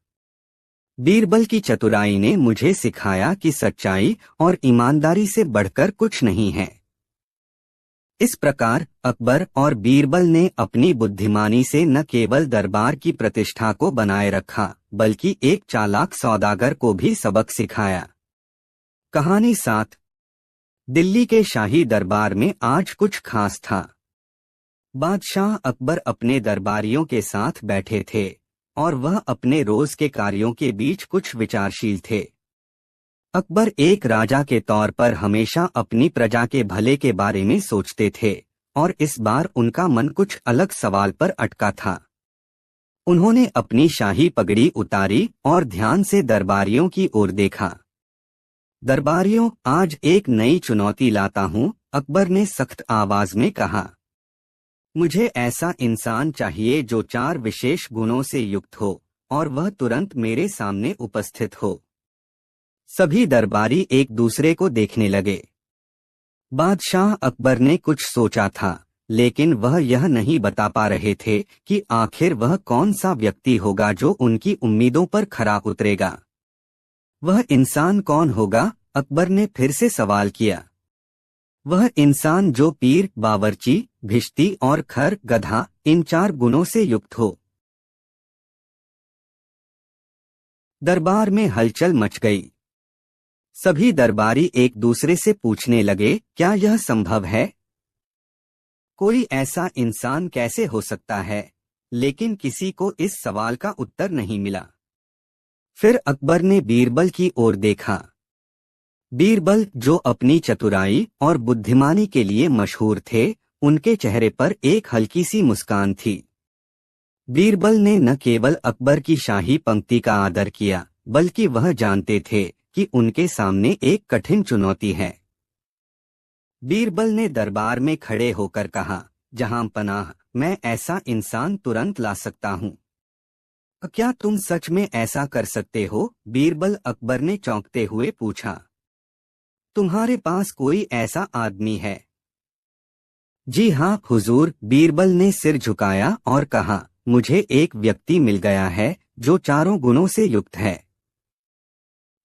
बीरबल की चतुराई ने मुझे सिखाया कि सच्चाई और ईमानदारी से बढ़कर कुछ नहीं है। इस प्रकार अकबर और बीरबल ने अपनी बुद्धिमानी से न केवल दरबार की प्रतिष्ठा को बनाए रखा, बल्कि एक चालाक सौदागर को भी सबक सिखाया। कहानी 7। दिल्ली के शाही दरबार में आज कुछ खास था। बादशाह अकबर अपने दरबारियों के साथ बैठे थे। और वह अपने रोज के कार्यों के बीच कुछ विचारशील थे। अकबर एक राजा के तौर पर हमेशा अपनी प्रजा के भले के बारे में सोचते थे, और इस बार उनका मन कुछ अलग सवाल पर अटका था। उन्होंने अपनी शाही पगड़ी उतारी और ध्यान से दरबारियों की ओर देखा। दरबारियों, आज एक नई चुनौती लाता हूँ, अकबर ने सख्त आवाज में कहा। मुझे ऐसा इंसान चाहिए जो 4 विशेष गुणों से युक्त हो और वह तुरंत मेरे सामने उपस्थित हो। सभी दरबारी एक दूसरे को देखने लगे। बादशाह अकबर ने कुछ सोचा था, लेकिन वह यह नहीं बता पा रहे थे कि आखिर वह कौन सा व्यक्ति होगा जो उनकी उम्मीदों पर खरा उतरेगा। वह इंसान कौन होगा? अकबर ने फिर से सवाल किया। वह इंसान जो पीर, बावर्ची, भिश्ती और खर गधा इन 4 गुणों से युक्त हो। दरबार में हलचल मच गई। सभी दरबारी एक दूसरे से पूछने लगे, क्या यह संभव है? कोई ऐसा इंसान कैसे हो सकता है? लेकिन किसी को इस सवाल का उत्तर नहीं मिला। फिर अकबर ने बीरबल की ओर देखा। बीरबल, जो अपनी चतुराई और बुद्धिमानी के लिए मशहूर थे, उनके चेहरे पर एक हल्की सी मुस्कान थी। बीरबल ने न केवल अकबर की शाही पंक्ति का आदर किया, बल्कि वह जानते थे कि उनके सामने एक कठिन चुनौती है। बीरबल ने दरबार में खड़े होकर कहा, जहां पनाह, मैं ऐसा इंसान तुरंत ला सकता हूँ। क्या तुम सच में ऐसा कर सकते हो? बीरबल अकबर ने चौंकते हुए पूछा। तुम्हारे पास कोई ऐसा आदमी है? जी हाँ हुजूर, बीरबल ने सिर झुकाया और कहा, मुझे एक व्यक्ति मिल गया है जो 4 गुणों से युक्त है।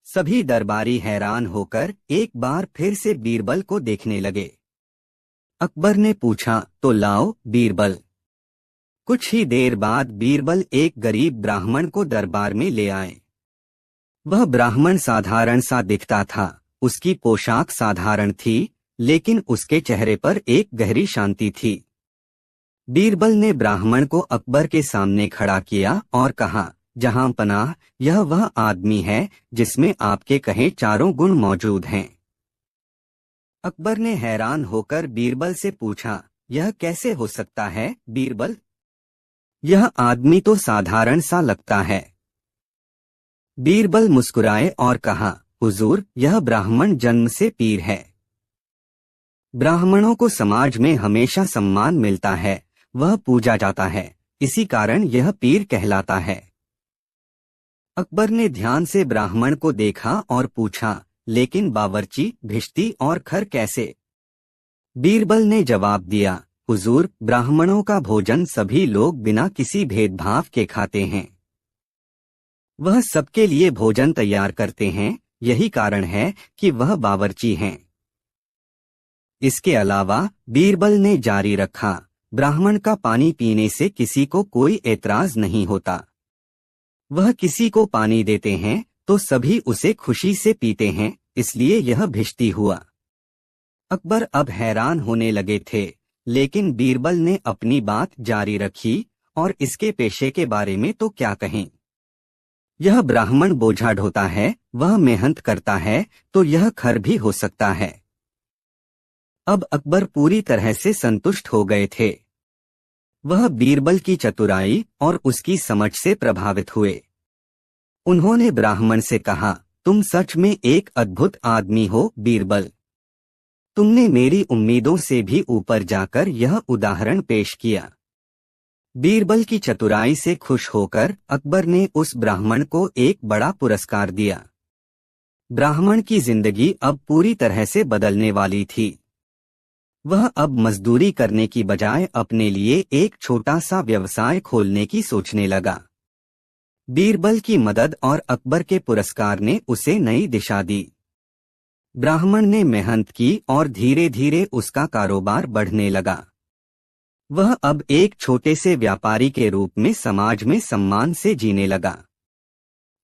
सभी दरबारी हैरान होकर एक बार फिर से बीरबल को देखने लगे। अकबर ने पूछा, तो लाओ बीरबल। कुछ ही देर बाद बीरबल एक गरीब ब्राह्मण को दरबार में ले आए। वह ब्राह्मण साधारण सा दिखता था, उसकी पोशाक साधारण थी, लेकिन उसके चेहरे पर एक गहरी शांति थी। बीरबल ने ब्राह्मण को अकबर के सामने खड़ा किया और कहा, जहां पनाह, यह वह आदमी है जिसमें आपके कहे 4 गुण मौजूद हैं। अकबर ने हैरान होकर बीरबल से पूछा, यह कैसे हो सकता है बीरबल? यह आदमी तो साधारण सा लगता है। बीरबल मुस्कुराए और कहा, हुजूर, यह ब्राह्मण जन्म से पीर है। ब्राह्मणों को समाज में हमेशा सम्मान मिलता है, वह पूजा जाता है, इसी कारण यह पीर कहलाता है। अकबर ने ध्यान से ब्राह्मण को देखा और पूछा, लेकिन बावर्ची, भिश्ती और खर कैसे? बीरबल ने जवाब दिया, हुजूर, ब्राह्मणों का भोजन सभी लोग बिना किसी भेदभाव के खाते हैं। वह सबके लिए भोजन तैयार करते हैं, यही कारण है कि वह बावर्ची हैं। इसके अलावा बीरबल ने जारी रखा, ब्राह्मण का पानी पीने से किसी को कोई एतराज नहीं होता। वह किसी को पानी देते हैं तो सभी उसे खुशी से पीते हैं, इसलिए यह भिश्ती हुआ। अकबर अब हैरान होने लगे थे, लेकिन बीरबल ने अपनी बात जारी रखी, और इसके पेशे के बारे में तो क्या कहें। यह ब्राह्मण बोझा ढोता है, वह मेहनत करता है, तो यह खर भी हो सकता है। अब अकबर पूरी तरह से संतुष्ट हो गए थे। वह बीरबल की चतुराई और उसकी समझ से प्रभावित हुए। उन्होंने ब्राह्मण से कहा, तुम सच में एक अद्भुत आदमी हो बीरबल। तुमने मेरी उम्मीदों से भी ऊपर जाकर यह उदाहरण पेश किया। बीरबल की चतुराई से खुश होकर अकबर ने उस ब्राह्मण को एक बड़ा पुरस्कार दिया। ब्राह्मण की जिंदगी अब पूरी तरह से बदलने वाली थी। वह अब मजदूरी करने की बजाय अपने लिए एक छोटा सा व्यवसाय खोलने की सोचने लगा। बीरबल की मदद और अकबर के पुरस्कार ने उसे नई दिशा दी। ब्राह्मण ने मेहनत की और धीरे धीरे उसका कारोबार बढ़ने लगा। वह अब एक छोटे से व्यापारी के रूप में समाज में सम्मान से जीने लगा।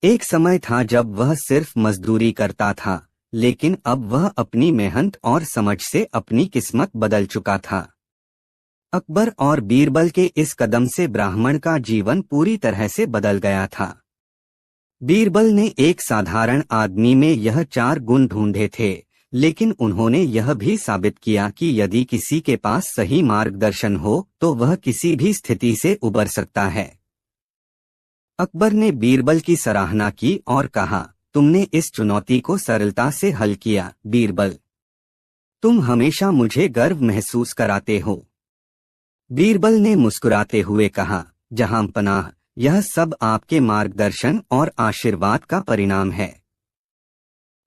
एक समय था जब वह सिर्फ मजदूरी करता था, लेकिन अब वह अपनी मेहनत और समझ से अपनी किस्मत बदल चुका था। अकबर और बीरबल के इस कदम से ब्राह्मण का जीवन पूरी तरह से बदल गया था। बीरबल ने एक साधारण आदमी में यह 4 गुण ढूंढे थे, लेकिन उन्होंने यह भी साबित किया कि यदि किसी के पास सही मार्गदर्शन हो तो वह किसी भी स्थिति से उबर सकता है। अकबर ने बीरबल की सराहना की और कहा, तुमने इस चुनौती को सरलता से हल किया बीरबल। तुम हमेशा मुझे गर्व महसूस कराते हो। बीरबल ने मुस्कुराते हुए कहा, जहां पनाह, यह सब आपके मार्गदर्शन और आशीर्वाद का परिणाम है।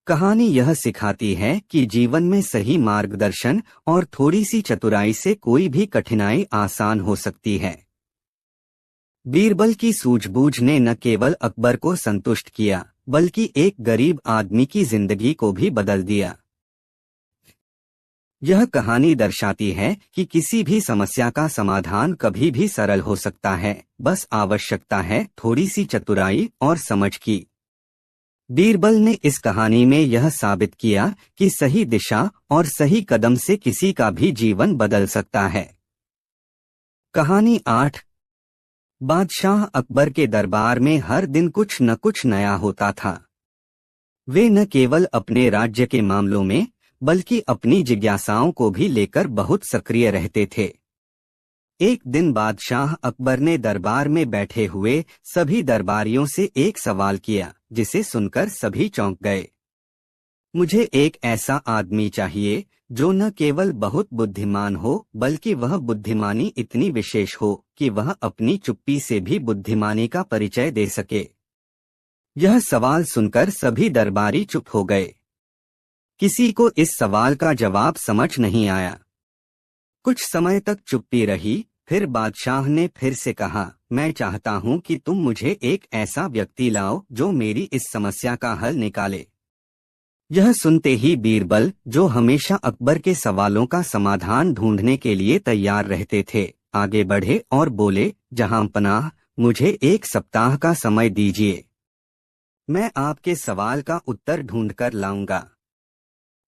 कहानी यह सिखाती है कि जीवन में सही मार्गदर्शन और थोड़ी सी चतुराई से कोई भी कठिनाई आसान हो सकती है। बीरबल की सूझबूझ ने न केवल अकबर को संतुष्ट किया, बल्कि एक गरीब आदमी की जिंदगी को भी बदल दिया। यह कहानी दर्शाती है कि किसी भी समस्या का समाधान कभी भी सरल हो सकता है, बस आवश्यकता है थोड़ी सी चतुराई और समझ की। बीरबल ने इस कहानी में यह साबित किया कि सही दिशा और सही कदम से किसी का भी जीवन बदल सकता है। कहानी 8। बादशाह अकबर के दरबार में हर दिन कुछ न कुछ नया होता था। वे न केवल अपने राज्य के मामलों में बल्कि अपनी जिज्ञासाओं को भी लेकर बहुत सक्रिय रहते थे। एक दिन बादशाह अकबर ने दरबार में बैठे हुए सभी दरबारियों से एक सवाल किया, जिसे सुनकर सभी चौंक गए। मुझे एक ऐसा आदमी चाहिए जो न केवल बहुत बुद्धिमान हो, बल्कि वह बुद्धिमानी इतनी विशेष हो कि वह अपनी चुप्पी से भी बुद्धिमानी का परिचय दे सके। यह सवाल सुनकर सभी दरबारी चुप हो गए। किसी को इस सवाल का जवाब समझ नहीं आया। कुछ समय तक चुप्पी रही, फिर बादशाह ने फिर से कहा, मैं चाहता हूं कि तुम मुझे एक ऐसा व्यक्ति लाओ जो मेरी इस समस्या का हल निकाले। यह सुनते ही बीरबल, जो हमेशा अकबर के सवालों का समाधान ढूंढने के लिए तैयार रहते थे, आगे बढ़े और बोले, जहां पनाह, मुझे 1 सप्ताह का समय दीजिए। मैं आपके सवाल का उत्तर ढूंढकर लाऊंगा।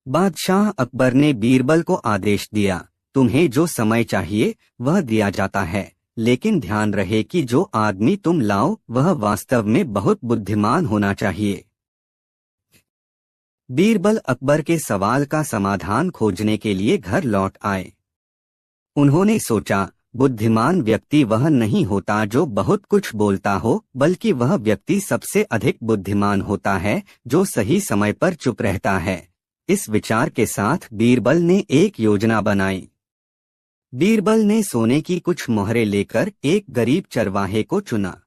बादशाह अकबर ने बीरबल को आदेश दिया, तुम्हें जो समय चाहिए वह दिया जाता है, लेकिन ध्यान रहे कि जो आदमी तुम लाओ वह वास्तव में बहुत बुद्धिमान होना चाहिए। बीरबल अकबर के सवाल का समाधान खोजने के लिए घर लौट आए। उन्होंने सोचा, बुद्धिमान व्यक्ति वह नहीं होता जो बहुत कुछ बोलता हो, बल्कि वह व्यक्ति सबसे अधिक बुद्धिमान होता है जो सही समय पर चुप रहता है। इस विचार के साथ बीरबल ने एक योजना बनाई। बीरबल ने सोने की कुछ मोहरें लेकर एक गरीब चरवाहे को चुना।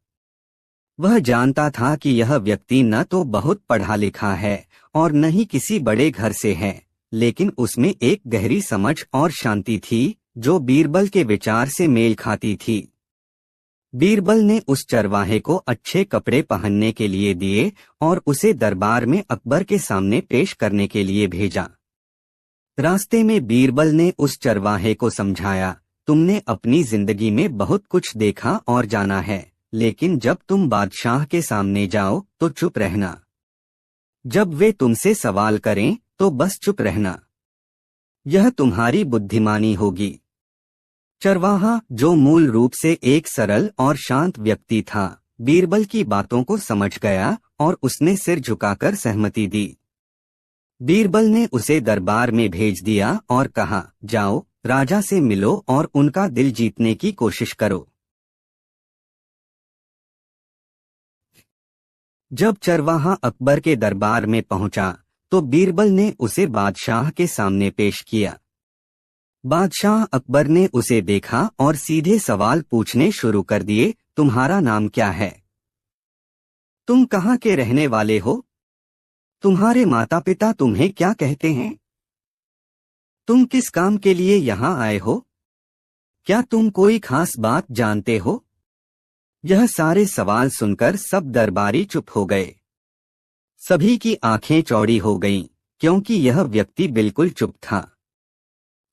वह जानता था कि यह व्यक्ति न तो बहुत पढ़ा लिखा है और न ही किसी बड़े घर से है, लेकिन उसमें एक गहरी समझ और शांति थी जो बीरबल के विचार से मेल खाती थी। बीरबल ने उस चरवाहे को अच्छे कपड़े पहनने के लिए दिए और उसे दरबार में अकबर के सामने पेश करने के लिए भेजा। रास्ते में बीरबल ने उस चरवाहे को समझाया, तुमने अपनी जिंदगी में बहुत कुछ देखा और जाना है, लेकिन जब तुम बादशाह के सामने जाओ तो चुप रहना। जब वे तुमसे सवाल करें तो बस चुप रहना। यह तुम्हारी बुद्धिमानी होगी। चरवाहा, जो मूल रूप से एक सरल और शांत व्यक्ति था, बीरबल की बातों को समझ गया और उसने सिर झुकाकर सहमति दी। बीरबल ने उसे दरबार में भेज दिया और कहा, जाओ, राजा से मिलो और उनका दिल जीतने की कोशिश करो। जब चरवाहा अकबर के दरबार में पहुंचा तो बीरबल ने उसे बादशाह के सामने पेश किया। बादशाह अकबर ने उसे देखा और सीधे सवाल पूछने शुरू कर दिए, तुम्हारा नाम क्या है? तुम कहाँ के रहने वाले हो? तुम्हारे माता पिता तुम्हें क्या कहते हैं? तुम किस काम के लिए यहाँ आए हो? क्या तुम कोई खास बात जानते हो? यह सारे सवाल सुनकर सब दरबारी चुप हो गए। सभी की आंखें चौड़ी हो गईं, क्योंकि यह व्यक्ति बिल्कुल चुप था।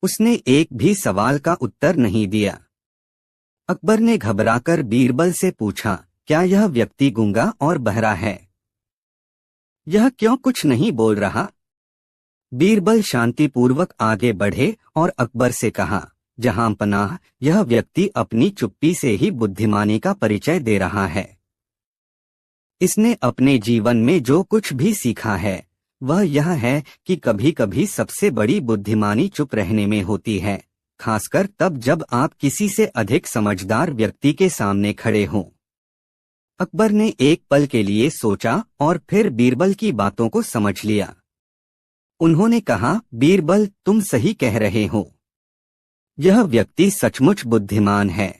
उसने एक भी सवाल का उत्तर नहीं दिया। अकबर ने घबराकर बीरबल से पूछा, क्या यह व्यक्ति गूंगा और बहरा है? यह क्यों कुछ नहीं बोल रहा? बीरबल शांतिपूर्वक आगे बढ़े और अकबर से कहा, जहां पनाह, यह व्यक्ति अपनी चुप्पी से ही बुद्धिमानी का परिचय दे रहा है। इसने अपने जीवन में जो कुछ भी सीखा है वह यह है कि कभी कभी सबसे बड़ी बुद्धिमानी चुप रहने में होती है, खासकर तब जब आप किसी से अधिक समझदार व्यक्ति के सामने खड़े हों। अकबर ने एक पल के लिए सोचा और फिर बीरबल की बातों को समझ लिया। उन्होंने कहा, बीरबल, तुम सही कह रहे हो। यह व्यक्ति सचमुच बुद्धिमान है।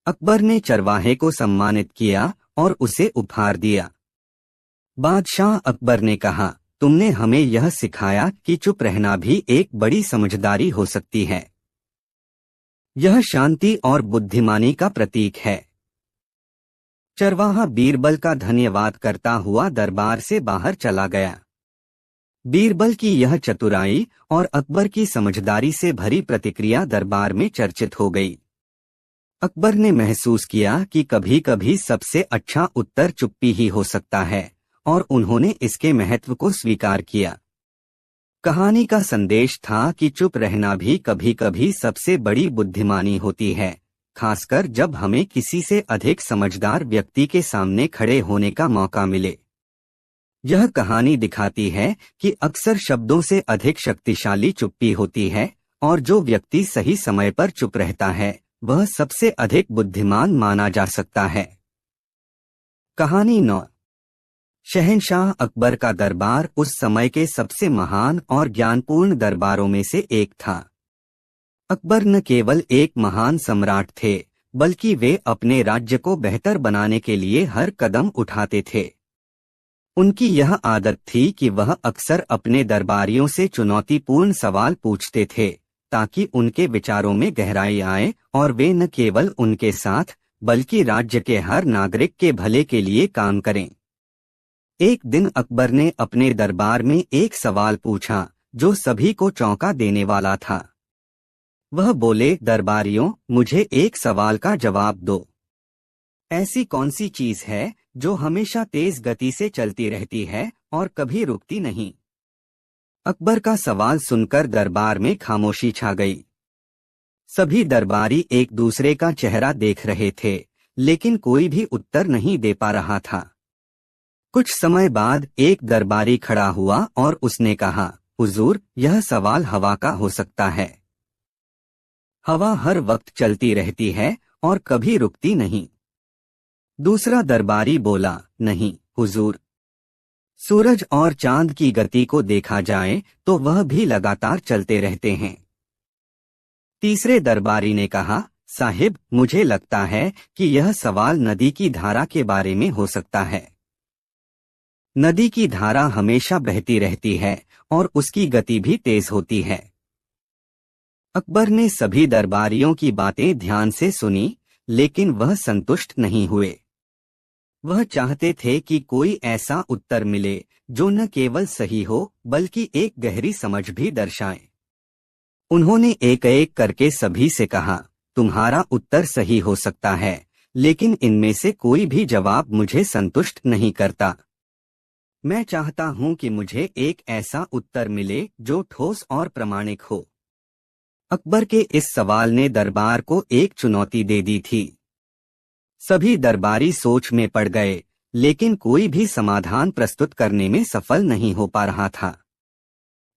अकबर ने चरवाहे को सम्मानित किया और उसे उपहार दिया। बादशाह अकबर ने कहा, तुमने हमें यह सिखाया कि चुप रहना भी एक बड़ी समझदारी हो सकती है। यह शांति और बुद्धिमानी का प्रतीक है। चरवाहा बीरबल का धन्यवाद करता हुआ दरबार से बाहर चला गया। बीरबल की यह चतुराई और अकबर की समझदारी से भरी प्रतिक्रिया दरबार में चर्चित हो गई। अकबर ने महसूस किया कि कभी कभी सबसे अच्छा उत्तर चुप्पी ही हो सकता है, और उन्होंने इसके महत्व को स्वीकार किया। कहानी का संदेश था कि चुप रहना भी कभी कभी सबसे बड़ी बुद्धिमानी होती है, खासकर जब हमें किसी से अधिक समझदार व्यक्ति के सामने खड़े होने का मौका मिले। यह कहानी दिखाती है कि अक्सर शब्दों से अधिक शक्तिशाली चुप्पी होती है, और जो व्यक्ति सही समय पर चुप रहता है वह सबसे अधिक बुद्धिमान माना जा सकता है। कहानी 9। शहंशाह अकबर का दरबार उस समय के सबसे महान और ज्ञानपूर्ण दरबारों में से एक था। अकबर न केवल एक महान सम्राट थे, बल्कि वे अपने राज्य को बेहतर बनाने के लिए हर कदम उठाते थे। उनकी यह आदत थी कि वह अक्सर अपने दरबारियों से चुनौतीपूर्ण सवाल पूछते थे, ताकि उनके विचारों में गहराई आए और वे न केवल उनके साथ बल्कि राज्य के हर नागरिक के भले के लिए काम करें। एक दिन अकबर ने अपने दरबार में एक सवाल पूछा जो सभी को चौंका देने वाला था। वह बोले, दरबारियों, मुझे एक सवाल का जवाब दो। ऐसी कौन सी चीज है जो हमेशा तेज गति से चलती रहती है और कभी रुकती नहीं? अकबर का सवाल सुनकर दरबार में खामोशी छा गई। सभी दरबारी एक दूसरे का चेहरा देख रहे थे, लेकिन कोई भी उत्तर नहीं दे पा रहा था। कुछ समय बाद एक दरबारी खड़ा हुआ और उसने कहा, हुजूर, यह सवाल हवा का हो सकता है। हवा हर वक्त चलती रहती है और कभी रुकती नहीं। दूसरा दरबारी बोला, नहीं हुजूर, सूरज और चांद की गति को देखा जाए तो वह भी लगातार चलते रहते हैं। तीसरे दरबारी ने कहा, साहिब, मुझे लगता है कि यह सवाल नदी की धारा के बारे में हो सकता है। नदी की धारा हमेशा बहती रहती है और उसकी गति भी तेज होती है। अकबर ने सभी दरबारियों की बातें ध्यान से सुनी, लेकिन वह संतुष्ट नहीं हुए। वह चाहते थे कि कोई ऐसा उत्तर मिले जो न केवल सही हो बल्कि एक गहरी समझ भी दर्शाए। उन्होंने एक एक करके सभी से कहा, तुम्हारा उत्तर सही हो सकता है, लेकिन इनमें से कोई भी जवाब मुझे संतुष्ट नहीं करता। मैं चाहता हूं कि मुझे एक ऐसा उत्तर मिले जो ठोस और प्रामाणिक हो। अकबर के इस सवाल ने दरबार को एक चुनौती दे दी थी। सभी दरबारी सोच में पड़ गए, लेकिन कोई भी समाधान प्रस्तुत करने में सफल नहीं हो पा रहा था।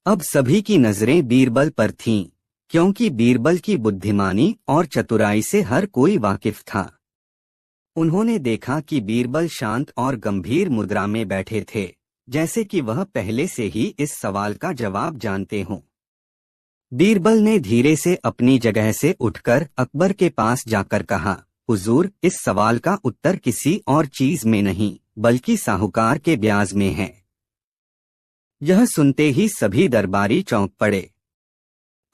अब सभी की नजरें बीरबल पर थीं, क्योंकि बीरबल की बुद्धिमानी और चतुराई से हर कोई वाकिफ था। उन्होंने देखा कि बीरबल शांत और गंभीर मुद्रा में बैठे थे, जैसे कि वह पहले से ही इस सवाल का जवाब जानते हों। बीरबल ने धीरे से अपनी जगह से उठकर अकबर के पास जाकर कहा, हुजूर, इस सवाल का उत्तर किसी और चीज में नहीं बल्कि साहूकार के ब्याज में है। यह सुनते ही सभी दरबारी चौंक पड़े।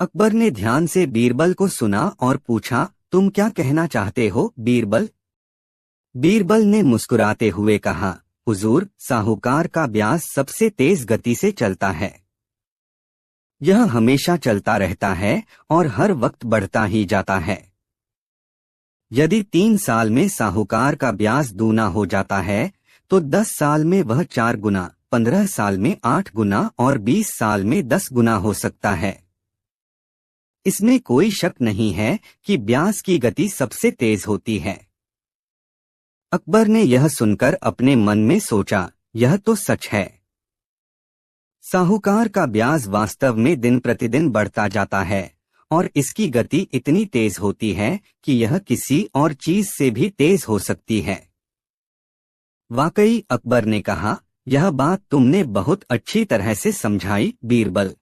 अकबर ने ध्यान से बीरबल को सुना और पूछा, तुम क्या कहना चाहते हो बीरबल? बीरबल ने मुस्कुराते हुए कहा, हुजूर, साहूकार का ब्याज सबसे तेज गति से चलता है। यह हमेशा चलता रहता है और हर वक्त बढ़ता ही जाता है। यदि 3 साल में साहूकार का ब्याज दूना हो जाता है, तो 10 साल में वह 4 गुना, 15 साल में 8 गुना और 20 साल में 10 गुना हो सकता है। इसमें कोई शक नहीं है कि ब्यास की गति सबसे तेज होती है। अकबर ने यह सुनकर अपने मन में सोचा, यह तो सच है। साहूकार का ब्याज वास्तव में दिन प्रतिदिन बढ़ता जाता है और इसकी गति इतनी तेज होती है कि यह किसी और चीज से भी तेज हो सकती है। वाकई, अकबर ने कहा, यह बात तुमने बहुत अच्छी तरह से समझाई बीरबल।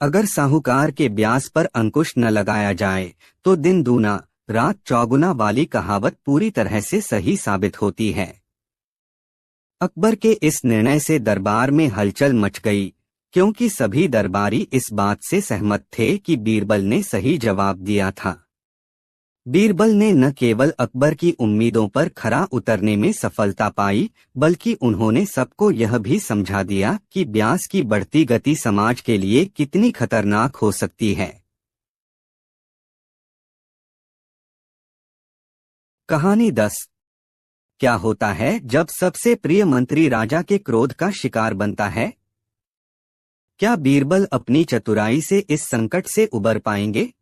अगर साहूकार के ब्याज पर अंकुश न लगाया जाए तो दिन दूना रात चौगुना वाली कहावत पूरी तरह से सही साबित होती है। अकबर के इस निर्णय से दरबार में हलचल मच गई, क्योंकि सभी दरबारी इस बात से सहमत थे कि बीरबल ने सही जवाब दिया था। बीरबल ने न केवल अकबर की उम्मीदों पर खरा उतरने में सफलता पाई, बल्कि उन्होंने सबको यह भी समझा दिया कि ब्यास की बढ़ती गति समाज के लिए कितनी खतरनाक हो सकती है। कहानी 10। क्या होता है जब सबसे प्रिय मंत्री राजा के क्रोध का शिकार बनता है? क्या बीरबल अपनी चतुराई से इस संकट से उबर पाएंगे?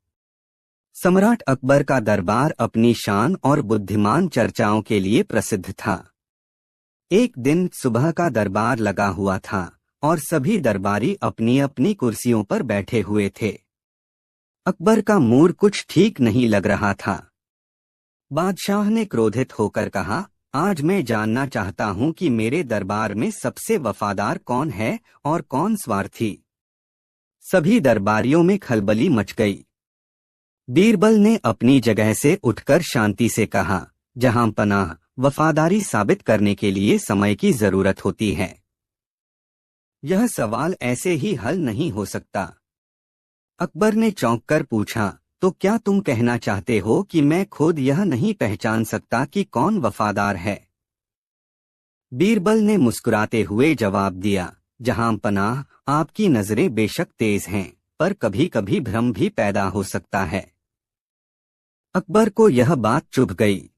सम्राट अकबर का दरबार अपनी शान और बुद्धिमान चर्चाओं के लिए प्रसिद्ध था। एक दिन सुबह का दरबार लगा हुआ था और सभी दरबारी अपनी अपनी कुर्सियों पर बैठे हुए थे। अकबर का मूड कुछ ठीक नहीं लग रहा था। बादशाह ने क्रोधित होकर कहा, आज मैं जानना चाहता हूं कि मेरे दरबार में सबसे वफादार कौन है और कौन स्वार्थी। सभी दरबारियों में खलबली मच गई। बीरबल ने अपनी जगह से उठकर शांति से कहा, जहां पनाह, वफादारी साबित करने के लिए समय की जरूरत होती है। यह सवाल ऐसे ही हल नहीं हो सकता। अकबर ने चौंक कर पूछा, तो क्या तुम कहना चाहते हो कि मैं खुद यह नहीं पहचान सकता कि कौन वफादार है? बीरबल ने मुस्कुराते हुए जवाब दिया, जहां पनाह, आपकी नजरें बेशक तेज हैं, पर कभी कभी भ्रम भी पैदा हो सकता है। अकबर को यह बात चुभ गई।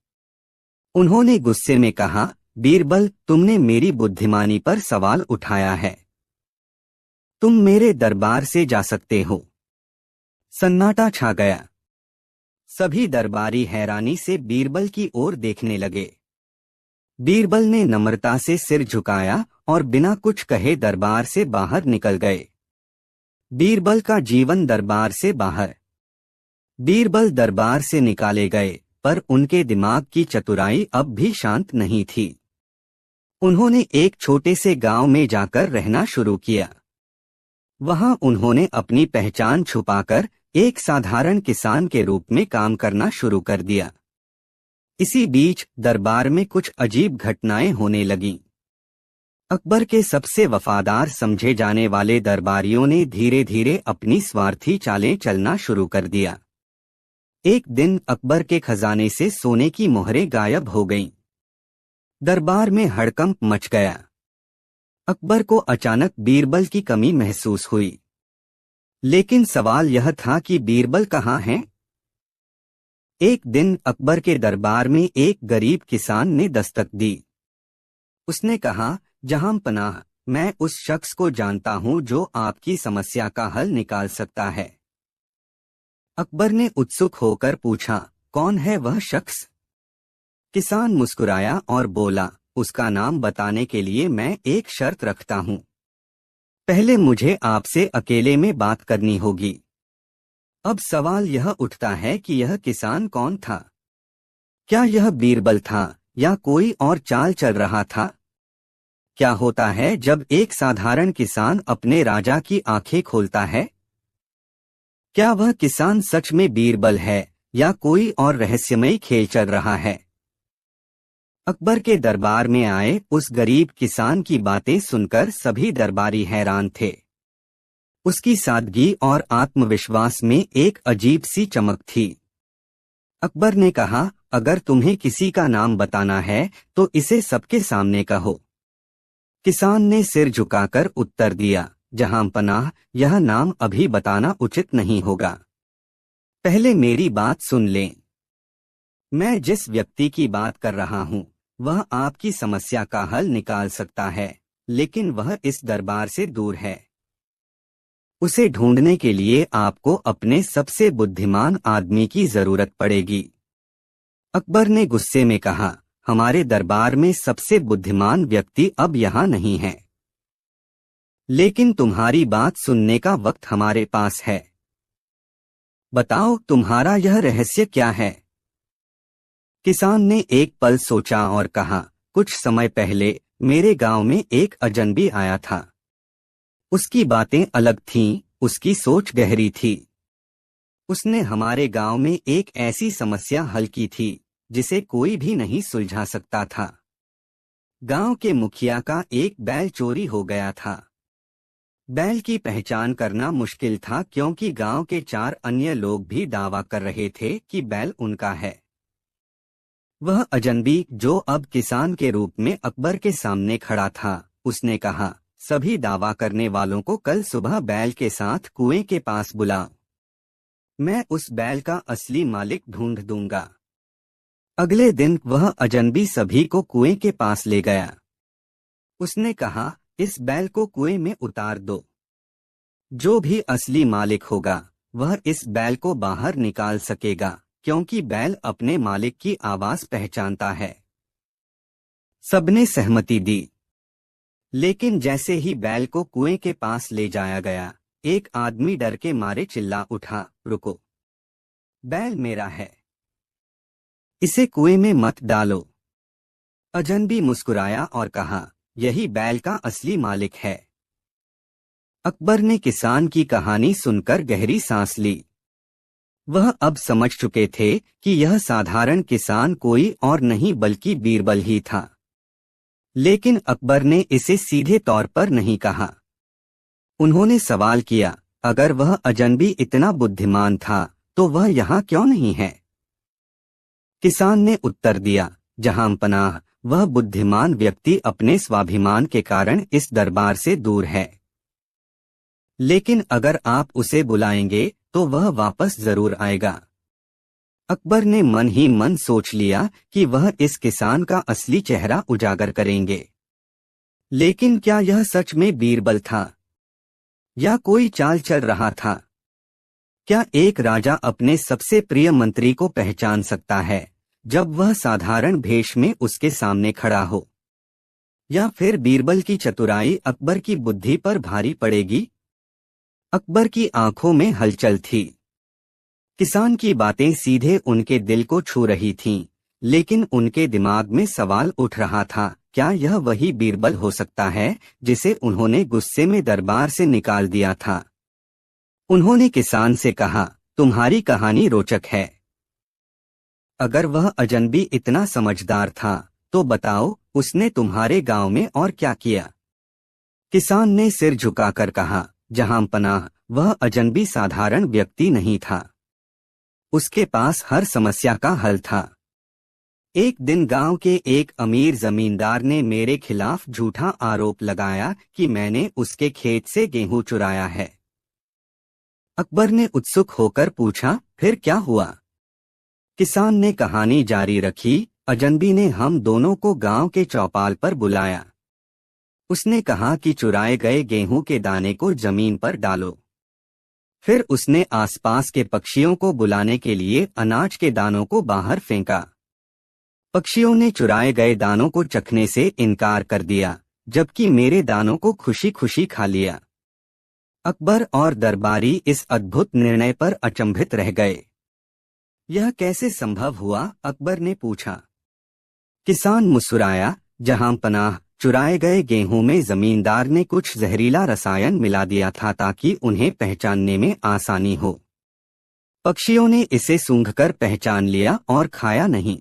उन्होंने गुस्से में कहा, बीरबल, तुमने मेरी बुद्धिमानी पर सवाल उठाया है। तुम मेरे दरबार से जा सकते हो। सन्नाटा छा गया। सभी दरबारी हैरानी से बीरबल की ओर देखने लगे। बीरबल ने नम्रता से सिर झुकाया और बिना कुछ कहे दरबार से बाहर निकल गए। बीरबल का जीवन दरबार से बाहर। बीरबल दरबार से निकाले गए, पर उनके दिमाग की चतुराई अब भी शांत नहीं थी। उन्होंने एक छोटे से गांव में जाकर रहना शुरू किया। वहां उन्होंने अपनी पहचान छुपाकर एक साधारण किसान के रूप में काम करना शुरू कर दिया। इसी बीच दरबार में कुछ अजीब घटनाएं होने लगीं। अकबर के सबसे वफादार समझे जाने वाले दरबारियों ने धीरे धीरे अपनी स्वार्थी चालें चलना शुरू कर दिया। एक दिन अकबर के खजाने से सोने की मोहरें गायब हो गईं। दरबार में हड़कंप मच गया। अकबर को अचानक बीरबल की कमी महसूस हुई। लेकिन सवाल यह था कि बीरबल कहाँ हैं? एक दिन अकबर के दरबार में एक गरीब किसान ने दस्तक दी। उसने कहा, जहां पनाह, मैं उस शख्स को जानता हूं जो आपकी समस्या का हल निकाल सकता है। अकबर ने उत्सुक होकर पूछा, कौन है वह शख्स? किसान मुस्कुराया और बोला, उसका नाम बताने के लिए मैं एक शर्त रखता हूं। पहले मुझे आपसे अकेले में बात करनी होगी। अब सवाल यह उठता है कि यह किसान कौन था? क्या यह बीरबल था या कोई और चाल चल रहा था? क्या होता है जब एक साधारण किसान अपने राजा की आंखें खोलता है? क्या वह किसान सच में बीरबल है या कोई और रहस्यमयी खेल चल रहा है? अकबर के दरबार में आए उस गरीब किसान की बातें सुनकर सभी दरबारी हैरान थे। उसकी सादगी और आत्मविश्वास में एक अजीब सी चमक थी। अकबर ने कहा, अगर तुम्हें किसी का नाम बताना है तो इसे सबके सामने कहो। किसान ने सिर झुकाकर उत्तर दिया, जहां पनाह, यह नाम अभी बताना उचित नहीं होगा। पहले मेरी बात सुन लें। मैं जिस व्यक्ति की बात कर रहा हूं वह आपकी समस्या का हल निकाल सकता है, लेकिन वह इस दरबार से दूर है। उसे ढूंढने के लिए आपको अपने सबसे बुद्धिमान आदमी की जरूरत पड़ेगी। अकबर ने गुस्से में कहा, हमारे दरबार में सबसे बुद्धिमान व्यक्ति अब यहाँ नहीं है, लेकिन तुम्हारी बात सुनने का वक्त हमारे पास है। बताओ तुम्हारा यह रहस्य क्या है? किसान ने एक पल सोचा और कहा, कुछ समय पहले मेरे गांव में एक अजनबी आया था। उसकी बातें अलग थीं, उसकी सोच गहरी थी। उसने हमारे गांव में एक ऐसी समस्या हल की थी जिसे कोई भी नहीं सुलझा सकता था। गांव के मुखिया का एक बैल चोरी हो गया था। बैल की पहचान करना मुश्किल था क्योंकि गांव के 4 अन्य लोग भी दावा कर रहे थे कि बैल उनका है। वह अजनबी, जो अब किसान के रूप में अकबर के सामने खड़ा था, उसने कहा, सभी दावा करने वालों को कल सुबह बैल के साथ कुएं के पास बुलाओ। मैं उस बैल का असली मालिक ढूंढ दूंगा। अगले दिन वह अजनबी सभी को कुएं के पास ले गया। उसने कहा, इस बैल को कुएं में उतार दो। जो भी असली मालिक होगा वह इस बैल को बाहर निकाल सकेगा, क्योंकि बैल अपने मालिक की आवाज पहचानता है। सबने सहमति दी। लेकिन जैसे ही बैल को कुएं के पास ले जाया गया, एक आदमी डर के मारे चिल्ला उठा, रुको, बैल मेरा है, इसे कुएं में मत डालो। अजनबी मुस्कुराया और कहा, यही बैल का असली मालिक है। अकबर ने किसान की कहानी सुनकर गहरी सांस ली। वह अब समझ चुके थे कि यह साधारण किसान कोई और नहीं बल्कि बीरबल ही था। लेकिन अकबर ने इसे सीधे तौर पर नहीं कहा। उन्होंने सवाल किया, अगर वह अजनबी इतना बुद्धिमान था तो वह यहाँ क्यों नहीं है? किसान ने उत्तर दिया, जहां पनाह, वह बुद्धिमान व्यक्ति अपने स्वाभिमान के कारण इस दरबार से दूर है। लेकिन अगर आप उसे बुलाएंगे तो वह वापस जरूर आएगा। अकबर ने मन ही मन सोच लिया कि वह इस किसान का असली चेहरा उजागर करेंगे। लेकिन क्या यह सच में बीरबल था या कोई चाल चल रहा था? क्या एक राजा अपने सबसे प्रिय मंत्री को पहचान सकता है जब वह साधारण भेष में उसके सामने खड़ा हो? या फिर बीरबल की चतुराई अकबर की बुद्धि पर भारी पड़ेगी? अकबर की आंखों में हलचल थी। किसान की बातें सीधे उनके दिल को छू रही थीं, लेकिन उनके दिमाग में सवाल उठ रहा था, क्या यह वही बीरबल हो सकता है जिसे उन्होंने गुस्से में दरबार से निकाल दिया था? उन्होंने किसान से कहा, तुम्हारी कहानी रोचक है। अगर वह अजनबी इतना समझदार था तो बताओ, उसने तुम्हारे गांव में और क्या किया? किसान ने सिर झुकाकर कहा, जहां पनाह, वह अजनबी साधारण व्यक्ति नहीं था। उसके पास हर समस्या का हल था। एक दिन गांव के एक अमीर जमींदार ने मेरे खिलाफ झूठा आरोप लगाया कि मैंने उसके खेत से गेहूं चुराया है। अकबर ने उत्सुक होकर पूछा, फिर क्या हुआ? किसान ने कहानी जारी रखी, अजनबी ने हम दोनों को गांव के चौपाल पर बुलाया। उसने कहा कि चुराए गए गेहूं के दाने को जमीन पर डालो। फिर उसने आसपास के पक्षियों को बुलाने के लिए अनाज के दानों को बाहर फेंका। पक्षियों ने चुराए गए दानों को चखने से इनकार कर दिया, जबकि मेरे दानों को खुशी खुशी खा लिया। अकबर और दरबारी इस अद्भुत निर्णय पर अचंभित रह गए। यह कैसे संभव हुआ? अकबर ने पूछा। किसान मुस्कुराया, जहां पनाह, चुराए गए गेहूं में जमींदार ने कुछ जहरीला रसायन मिला दिया था ताकि उन्हें पहचानने में आसानी हो। पक्षियों ने इसे सूंघकर पहचान लिया और खाया नहीं।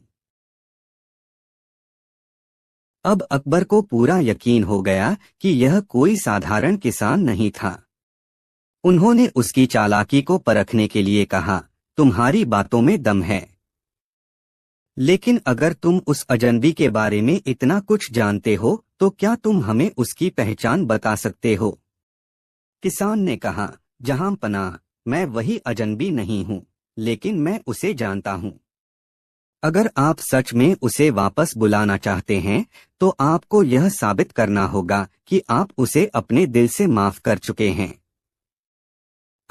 अब अकबर को पूरा यकीन हो गया कि यह कोई साधारण किसान नहीं था। उन्होंने उसकी चालाकी को परखने के लिए कहा, तुम्हारी बातों में दम है, लेकिन अगर तुम उस अजनबी के बारे में इतना कुछ जानते हो तो क्या तुम हमें उसकी पहचान बता सकते हो? किसान ने कहा, जहां पनाह, मैं वही अजनबी नहीं हूं, लेकिन मैं उसे जानता हूं। अगर आप सच में उसे वापस बुलाना चाहते हैं तो आपको यह साबित करना होगा कि आप उसे अपने दिल से माफ कर चुके हैं।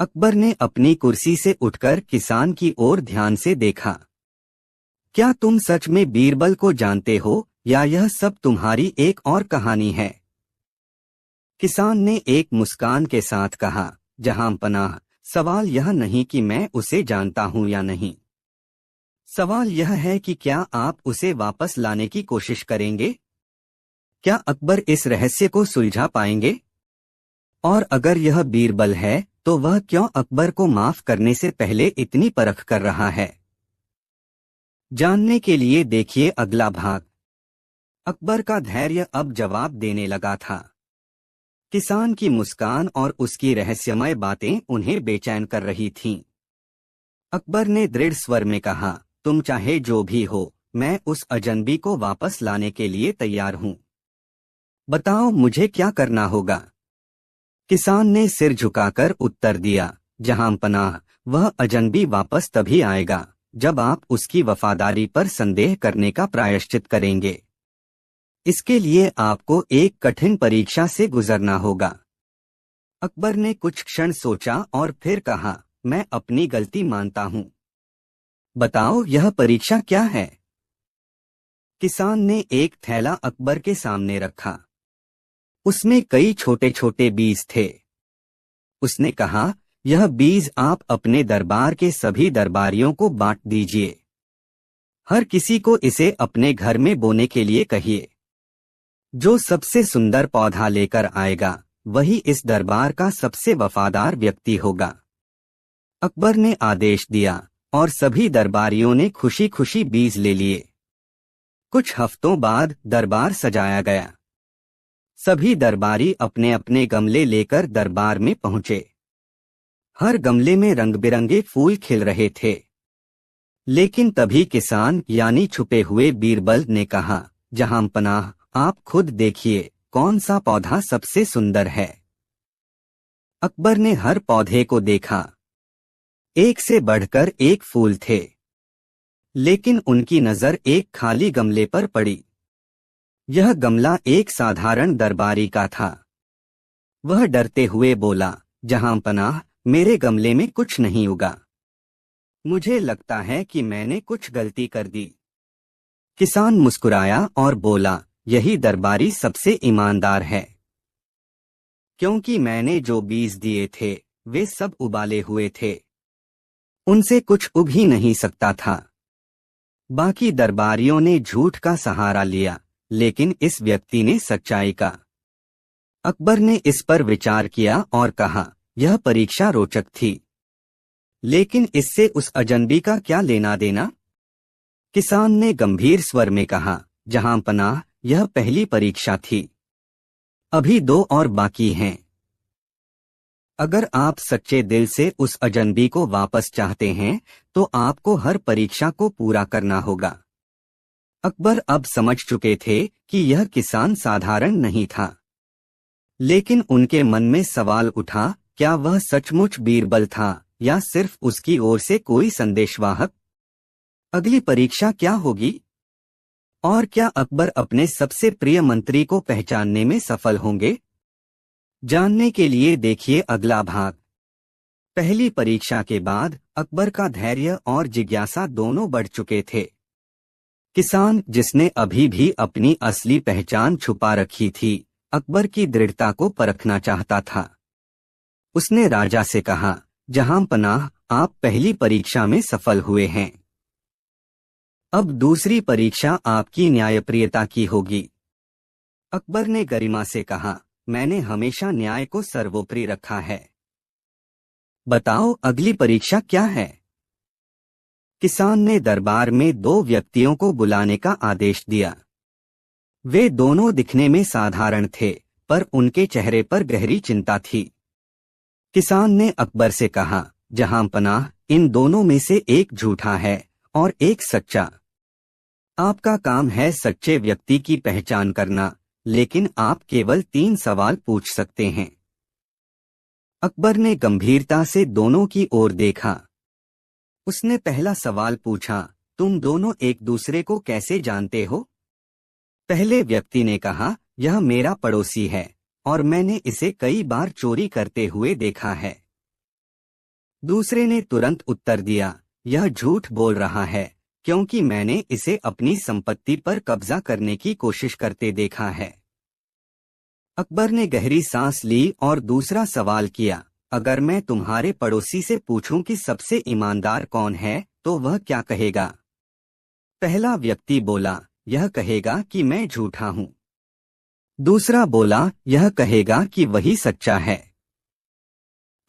अकबर ने अपनी कुर्सी से उठकर किसान की ओर ध्यान से देखा। क्या तुम सच में बीरबल को जानते हो या यह सब तुम्हारी एक और कहानी है? किसान ने एक मुस्कान के साथ कहा, जहां पनाह, सवाल यह नहीं कि मैं उसे जानता हूं या नहीं। सवाल यह है कि क्या आप उसे वापस लाने की कोशिश करेंगे? क्या अकबर इस रहस्य को सुलझा पाएंगे? और अगर यह बीरबल है तो वह क्यों अकबर को माफ करने से पहले इतनी परख कर रहा है? जानने के लिए देखिए अगला भाग। अकबर का धैर्य अब जवाब देने लगा था। किसान की मुस्कान और उसकी रहस्यमय बातें उन्हें बेचैन कर रही थीं। अकबर ने दृढ़ स्वर में कहा, तुम चाहे जो भी हो, मैं उस अजनबी को वापस लाने के लिए तैयार हूं। बताओ मुझे क्या करना होगा? किसान ने सिर झुकाकर उत्तर दिया, जहां पनाह, वह अजनबी वापस तभी आएगा जब आप उसकी वफादारी पर संदेह करने का प्रायश्चित करेंगे। इसके लिए आपको एक कठिन परीक्षा से गुजरना होगा। अकबर ने कुछ क्षण सोचा और फिर कहा, मैं अपनी गलती मानता हूं। बताओ यह परीक्षा क्या है? किसान ने एक थैला अकबर के सामने रखा। उसमें कई छोटे छोटे बीज थे। उसने कहा, यह बीज आप अपने दरबार के सभी दरबारियों को बांट दीजिए। हर किसी को इसे अपने घर में बोने के लिए कहिए। जो सबसे सुंदर पौधा लेकर आएगा वही इस दरबार का सबसे वफादार व्यक्ति होगा। अकबर ने आदेश दिया और सभी दरबारियों ने खुशी खुशी बीज ले लिए। कुछ हफ्तों बाद दरबार सजाया गया। सभी दरबारी अपने अपने गमले लेकर दरबार में पहुंचे। हर गमले में रंग बिरंगे फूल खिल रहे थे। लेकिन तभी किसान यानी छुपे हुए बीरबल ने कहा, जहां पनाह, आप खुद देखिए कौन सा पौधा सबसे सुंदर है। अकबर ने हर पौधे को देखा। एक से बढ़कर एक फूल थे, लेकिन उनकी नजर एक खाली गमले पर पड़ी। यह गमला एक साधारण दरबारी का था। वह डरते हुए बोला, जहां पनाह, मेरे गमले में कुछ नहीं उगा। मुझे लगता है कि मैंने कुछ गलती कर दी। किसान मुस्कुराया और बोला, यही दरबारी सबसे ईमानदार है, क्योंकि मैंने जो बीज दिए थे वे सब उबाले हुए थे। उनसे कुछ उग ही नहीं सकता था। बाकी दरबारियों ने झूठ का सहारा लिया, लेकिन इस व्यक्ति ने सच्चाई का। अकबर ने इस पर विचार किया और कहा, यह परीक्षा रोचक थी, लेकिन इससे उस अजनबी का क्या लेना देना? किसान ने गंभीर स्वर में कहा, जहां पनाह, यह पहली परीक्षा थी। अभी दो और बाकी हैं। अगर आप सच्चे दिल से उस अजनबी को वापस चाहते हैं तो आपको हर परीक्षा को पूरा करना होगा। अकबर अब समझ चुके थे कि यह किसान साधारण नहीं था। लेकिन उनके मन में सवाल उठा, क्या वह सचमुच बीरबल था या सिर्फ उसकी ओर से कोई संदेशवाहक? अगली परीक्षा क्या होगी? और क्या अकबर अपने सबसे प्रिय मंत्री को पहचानने में सफल होंगे? जानने के लिए देखिए अगला भाग। पहली परीक्षा के बाद अकबर का धैर्य और जिज्ञासा दोनों बढ़ चुके थे। किसान, जिसने अभी भी अपनी असली पहचान छुपा रखी थी, अकबर की दृढ़ता को परखना चाहता था। उसने राजा से कहा, जहां पनाह, आप पहली परीक्षा में सफल हुए हैं। अब दूसरी परीक्षा आपकी न्यायप्रियता की होगी। अकबर ने गरिमा से कहा, मैंने हमेशा न्याय को सर्वोपरि रखा है। बताओ अगली परीक्षा क्या है? किसान ने दरबार में दो व्यक्तियों को बुलाने का आदेश दिया। वे दोनों दिखने में साधारण थे, पर उनके चेहरे पर गहरी चिंता थी। किसान ने अकबर से कहा, जहां पनाह, इन दोनों में से एक झूठा है और एक सच्चा। आपका काम है सच्चे व्यक्ति की पहचान करना, लेकिन आप केवल 3 सवाल पूछ सकते हैं। अकबर ने गंभीरता से दोनों की ओर देखा। उसने पहला सवाल पूछा, तुम दोनों एक दूसरे को कैसे जानते हो? पहले व्यक्ति ने कहा, यह मेरा पड़ोसी है और मैंने इसे कई बार चोरी करते हुए देखा है। दूसरे ने तुरंत उत्तर दिया, यह झूठ बोल रहा है, क्योंकि मैंने इसे अपनी संपत्ति पर कब्जा करने की कोशिश करते देखा है। अकबर ने गहरी सांस ली और दूसरा सवाल किया, अगर मैं तुम्हारे पड़ोसी से पूछूं कि सबसे ईमानदार कौन है, तो वह क्या कहेगा? पहला व्यक्ति बोला, यह कहेगा कि मैं झूठा हूं। दूसरा बोला, यह कहेगा कि वही सच्चा है।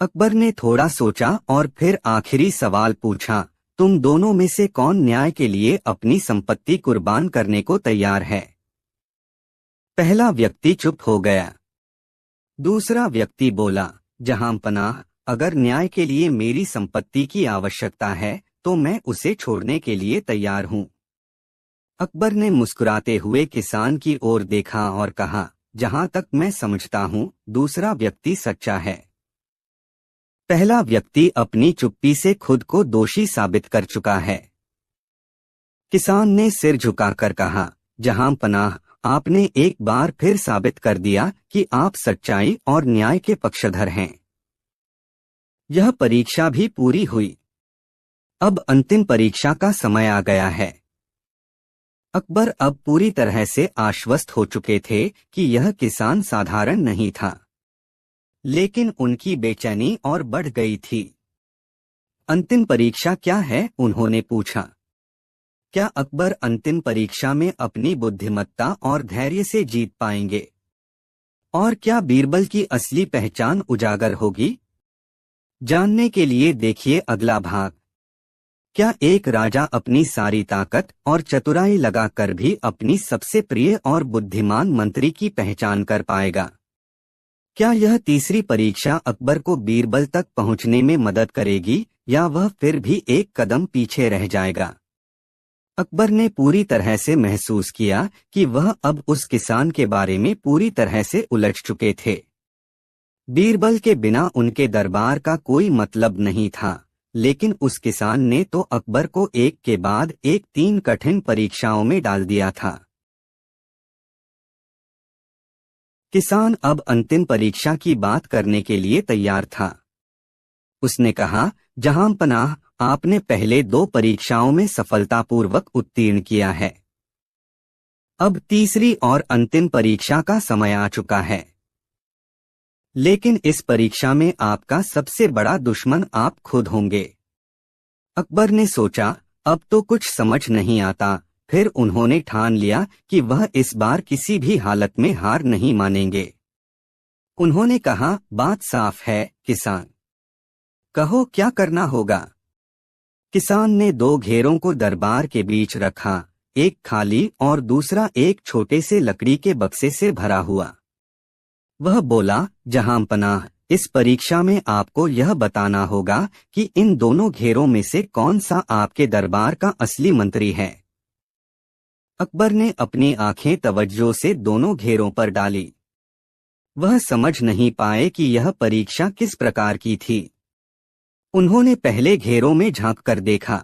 अकबर ने थोड़ा सोचा और फिर आखिरी सवाल पूछा, तुम दोनों में से कौन न्याय के लिए अपनी संपत्ति कुर्बान करने को तैयार है? पहला व्यक्ति चुप हो गया। दूसरा व्यक्ति बोला, जहांपनाह, अगर न्याय के लिए मेरी संपत्ति की आवश्यकता है तो मैं उसे छोड़ने के लिए तैयार हूं। अकबर ने मुस्कुराते हुए किसान की ओर देखा और कहा, जहां तक मैं समझता हूं, दूसरा व्यक्ति सच्चा है। पहला व्यक्ति अपनी चुप्पी से खुद को दोषी साबित कर चुका है। किसान ने सिर झुकाकर कहा, जहांपनाह, आपने एक बार फिर साबित कर दिया कि आप सच्चाई और न्याय के पक्षधर हैं। यह परीक्षा भी पूरी हुई। अब अंतिम परीक्षा का समय आ गया है। अकबर अब पूरी तरह से आश्वस्त हो चुके थे कि यह किसान साधारण नहीं था, लेकिन उनकी बेचैनी और बढ़ गई थी। अंतिम परीक्षा क्या है? उन्होंने पूछा। क्या अकबर अंतिम परीक्षा में अपनी बुद्धिमत्ता और धैर्य से जीत पाएंगे? और क्या बीरबल की असली पहचान उजागर होगी? जानने के लिए देखिए अगला भाग। क्या एक राजा अपनी सारी ताकत और चतुराई लगाकर भी अपनी सबसे प्रिय और बुद्धिमान मंत्री की पहचान कर पाएगा? क्या यह तीसरी परीक्षा अकबर को बीरबल तक पहुंचने में मदद करेगी, या वह फिर भी एक कदम पीछे रह जाएगा? अकबर ने पूरी तरह से महसूस किया कि वह अब उस किसान के बारे में पूरी तरह से उलझ चुके थे। बीरबल के बिना उनके दरबार का कोई मतलब नहीं था, लेकिन उस किसान ने तो अकबर को एक के बाद एक 3 कठिन परीक्षाओं में डाल दिया था। किसान अब अंतिम परीक्षा की बात करने के लिए तैयार था। उसने कहा, जहांपनाह, आपने पहले 2 परीक्षाओं में सफलतापूर्वक उत्तीर्ण किया है। अब तीसरी और अंतिम परीक्षा का समय आ चुका है। लेकिन इस परीक्षा में आपका सबसे बड़ा दुश्मन आप खुद होंगे। अकबर ने सोचा, अब तो कुछ समझ नहीं आता। फिर उन्होंने ठान लिया कि वह इस बार किसी भी हालत में हार नहीं मानेंगे। उन्होंने कहा, बात साफ है किसान, कहो क्या करना होगा? किसान ने 2 घेरों को दरबार के बीच रखा, एक खाली और दूसरा एक छोटे से लकड़ी के बक्से से भरा हुआ। वह बोला, जहांपनाह, इस परीक्षा में आपको यह बताना होगा कि इन दोनों घेरों में से कौन सा आपके दरबार का असली मंत्री है। अकबर ने अपनी आंखें तवज्जो से दोनों घेरों पर डाली। वह समझ नहीं पाए कि यह परीक्षा किस प्रकार की थी। उन्होंने पहले घेरों में झांक कर देखा।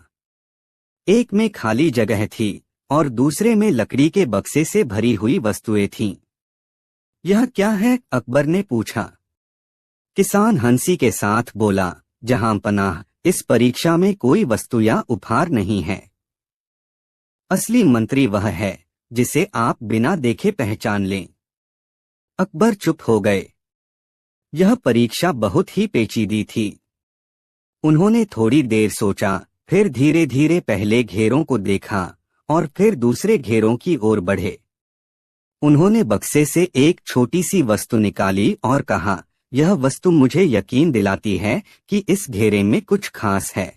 एक में खाली जगह थी और दूसरे में लकड़ी के बक्से से भरी हुई वस्तुएं थीं। यह क्या है? अकबर ने पूछा। किसान हंसी के साथ बोला, जहांपनाह, इस परीक्षा में कोई वस्तु या उपहार नहीं है। असली मंत्री वह है जिसे आप बिना देखे पहचान लें। अकबर चुप हो गए। यह परीक्षा बहुत ही पेचीदी थी। उन्होंने थोड़ी देर सोचा, फिर धीरे धीरे पहले घेरों को देखा और फिर दूसरे घेरों की ओर बढ़े। उन्होंने बक्से से एक छोटी सी वस्तु निकाली और कहा, यह वस्तु मुझे यकीन दिलाती है कि इस घेरे में कुछ खास है।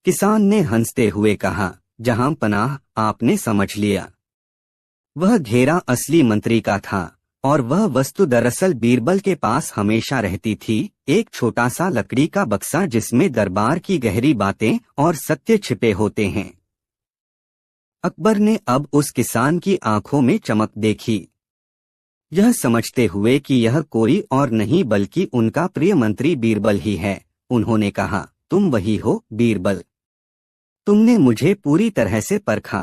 किसान ने हंसते हुए कहा, जहांपनाह, आपने समझ लिया। वह घेरा असली मंत्री का था और वह वस्तु दरअसल बीरबल के पास हमेशा रहती थी, एक छोटा सा लकड़ी का बक्सा जिसमें दरबार की गहरी बातें और सत्य छिपे होते हैं। अकबर ने अब उस किसान की आंखों में चमक देखी, यह समझते हुए कि यह कोई और नहीं बल्कि उनका प्रिय मंत्री बीरबल ही है। उन्होंने कहा, तुम वही हो बीरबल, तुमने मुझे पूरी तरह से परखा।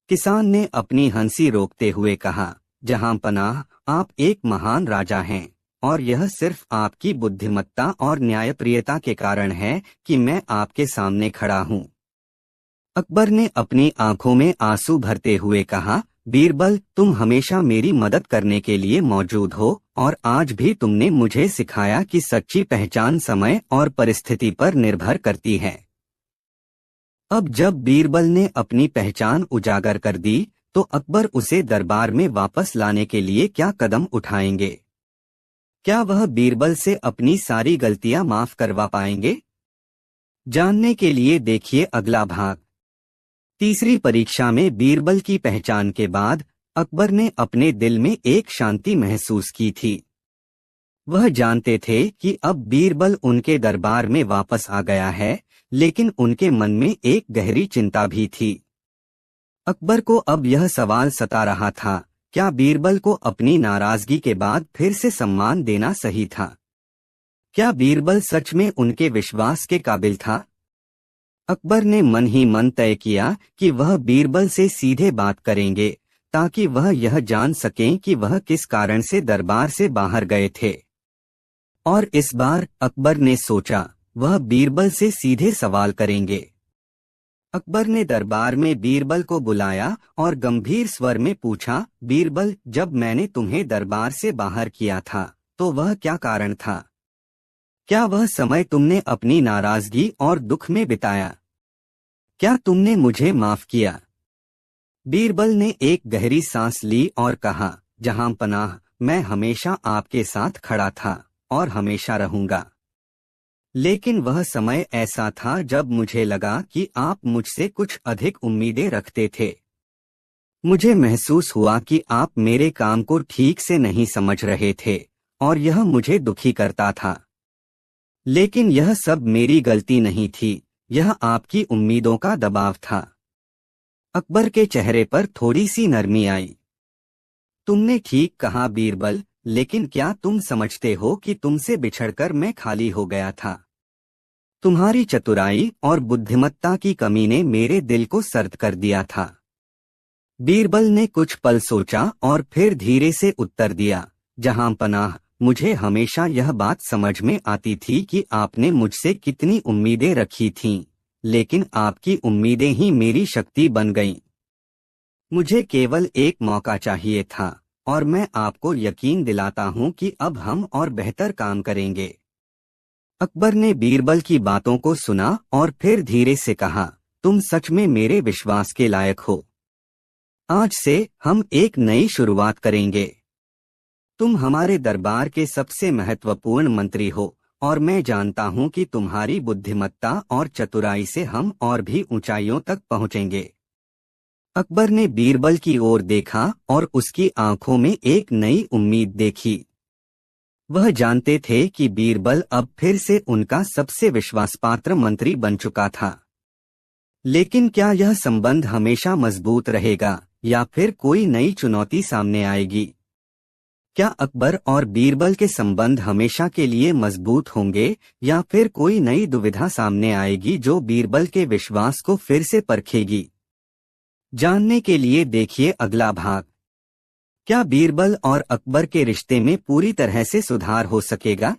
किसान ने अपनी हंसी रोकते हुए कहा, जहांपनाह, आप एक महान राजा हैं, और यह सिर्फ आपकी बुद्धिमत्ता और न्यायप्रियता के कारण है कि मैं आपके सामने खड़ा हूँ। अकबर ने अपनी आंखों में आंसू भरते हुए कहा, बीरबल, तुम हमेशा मेरी मदद करने के लिए मौजूद हो और आज भी तुमने मुझे सिखाया कि सच्ची पहचान समय और परिस्थिति पर निर्भर करती है। अब जब बीरबल ने अपनी पहचान उजागर कर दी, तो अकबर उसे दरबार में वापस लाने के लिए क्या कदम उठाएंगे? क्या वह बीरबल से अपनी सारी गलतियां माफ करवा पाएंगे? जानने के लिए देखिए अगला भाग। तीसरी परीक्षा में बीरबल की पहचान के बाद अकबर ने अपने दिल में एक शांति महसूस की थी। वह जानते थे कि अब बीरबल उनके दरबार में वापस आ गया है, लेकिन उनके मन में एक गहरी चिंता भी थी। अकबर को अब यह सवाल सता रहा था, क्या बीरबल को अपनी नाराजगी के बाद फिर से सम्मान देना सही था? क्या बीरबल सच में उनके विश्वास के काबिल था? अकबर ने मन ही मन तय किया कि वह बीरबल से सीधे बात करेंगे, ताकि वह यह जान सकें कि वह किस कारण से दरबार से बाहर गए थे। और इस बार अकबर ने सोचा, वह बीरबल से सीधे सवाल करेंगे। अकबर ने दरबार में बीरबल को बुलाया और गंभीर स्वर में पूछा, बीरबल, जब मैंने तुम्हें दरबार से बाहर किया था, तो वह क्या कारण था? क्या वह समय तुमने अपनी नाराजगी और दुख में बिताया? क्या तुमने मुझे माफ किया? बीरबल ने एक गहरी सांस ली और कहा, जहां पनाह, मैं हमेशा आपके साथ खड़ा था और हमेशा रहूंगा। लेकिन वह समय ऐसा था जब मुझे लगा कि आप मुझसे कुछ अधिक उम्मीदें रखते थे। मुझे महसूस हुआ कि आप मेरे काम को ठीक से नहीं समझ रहे थे और यह मुझे दुखी करता था। लेकिन यह सब मेरी गलती नहीं थी, यह आपकी उम्मीदों का दबाव था। अकबर के चेहरे पर थोड़ी सी नरमी आई। तुमने ठीक कहा बीरबल, लेकिन क्या तुम समझते हो कि तुमसे बिछड़कर मैं खाली हो गया था? तुम्हारी चतुराई और बुद्धिमत्ता की कमी ने मेरे दिल को सर्द कर दिया था। बीरबल ने कुछ पल सोचा और फिर धीरे से उत्तर दिया, जहां पनाह, मुझे हमेशा यह बात समझ में आती थी कि आपने मुझसे कितनी उम्मीदें रखी थीं, लेकिन आपकी उम्मीदें ही मेरी शक्ति बन गईं। मुझे केवल एक मौका चाहिए था और मैं आपको यकीन दिलाता हूं कि अब हम और बेहतर काम करेंगे। अकबर ने बीरबल की बातों को सुना और फिर धीरे से कहा, तुम सच में मेरे विश्वास के लायक हो। आज से हम एक नई शुरुआत करेंगे। तुम हमारे दरबार के सबसे महत्वपूर्ण मंत्री हो और मैं जानता हूं कि तुम्हारी बुद्धिमत्ता और चतुराई से हम और भी ऊंचाइयों तक पहुंचेंगे। अकबर ने बीरबल की ओर देखा और उसकी आंखों में एक नई उम्मीद देखी। वह जानते थे कि बीरबल अब फिर से उनका सबसे विश्वासपात्र मंत्री बन चुका था। लेकिन क्या यह संबंध हमेशा मजबूत रहेगा या फिर कोई नई चुनौती सामने आएगी? क्या अकबर और बीरबल के संबंध हमेशा के लिए मजबूत होंगे या फिर कोई नई दुविधा सामने आएगी जो बीरबल के विश्वास को फिर से परखेगी? जानने के लिए देखिए अगला भाग। क्या बीरबल और अकबर के रिश्ते में पूरी तरह से सुधार हो सकेगा?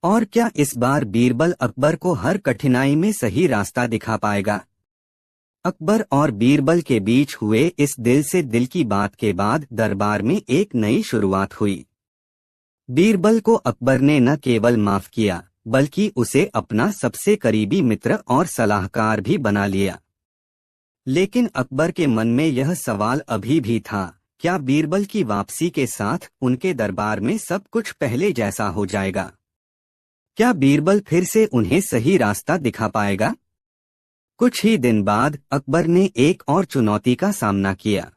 और क्या इस बार बीरबल अकबर को हर कठिनाई में सही रास्ता दिखा पाएगा? अकबर और बीरबल के बीच हुए इस दिल से दिल की बात के बाद दरबार में एक नई शुरुआत हुई। बीरबल को अकबर ने न केवल माफ किया, बल्कि उसे अपना सबसे करीबी मित्र और सलाहकार भी बना लिया। लेकिन अकबर के मन में यह सवाल अभी भी था, क्या बीरबल की वापसी के साथ उनके दरबार में सब कुछ पहले जैसा हो जाएगा? क्या बीरबल फिर से उन्हें सही रास्ता दिखा पाएगा? कुछ ही दिन बाद अकबर ने एक और चुनौती का सामना किया।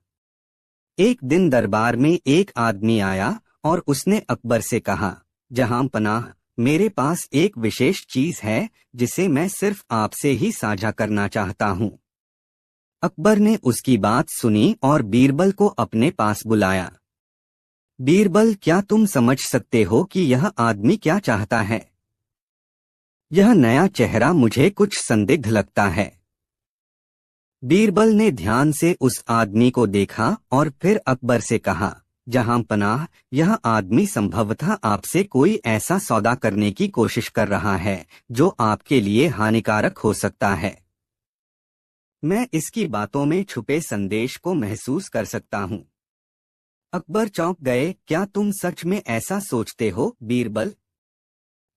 एक दिन दरबार में एक आदमी आया और उसने अकबर से कहा, जहां पनाह, मेरे पास एक विशेष चीज है जिसे मैं सिर्फ आपसे ही साझा करना चाहता हूं। अकबर ने उसकी बात सुनी और बीरबल को अपने पास बुलाया। बीरबल, क्या तुम समझ सकते हो कि यह आदमी क्या चाहता है? यह नया चेहरा मुझे कुछ संदिग्ध लगता है। बीरबल ने ध्यान से उस आदमी को देखा और फिर अकबर से कहा, जहां पनाह, यह आदमी संभवतः आपसे कोई ऐसा सौदा करने की कोशिश कर रहा है जो आपके लिए हानिकारक हो सकता है। मैं इसकी बातों में छुपे संदेश को महसूस कर सकता हूँ। अकबर चौंक गए। क्या तुम सच में ऐसा सोचते हो, बीरबल?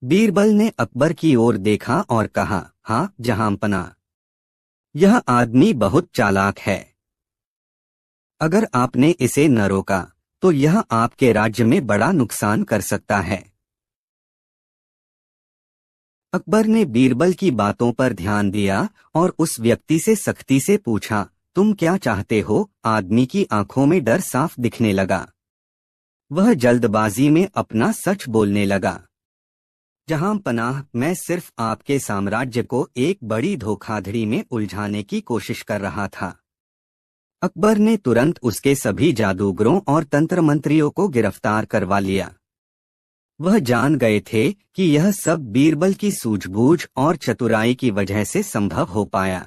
बीरबल ने अकबर की ओर देखा और कहा, हाँ जहांपना, यह आदमी बहुत चालाक है। अगर आपने इसे न रोका तो यह आपके राज्य में बड़ा नुकसान कर सकता है। अकबर ने बीरबल की बातों पर ध्यान दिया और उस व्यक्ति से सख्ती से पूछा, तुम क्या चाहते हो? आदमी की आंखों में डर साफ दिखने लगा। वह जल्दबाजी में अपना सच बोलने लगा। जहां पनाह, मैं सिर्फ आपके साम्राज्य को एक बड़ी धोखाधड़ी में उलझाने की कोशिश कर रहा था। अकबर ने तुरंत उसके सभी जादूगरों और तंत्र मंत्रियों को गिरफ्तार करवा लिया। वह जान गए थे कि यह सब बीरबल की सूझबूझ और चतुराई की वजह से संभव हो पाया।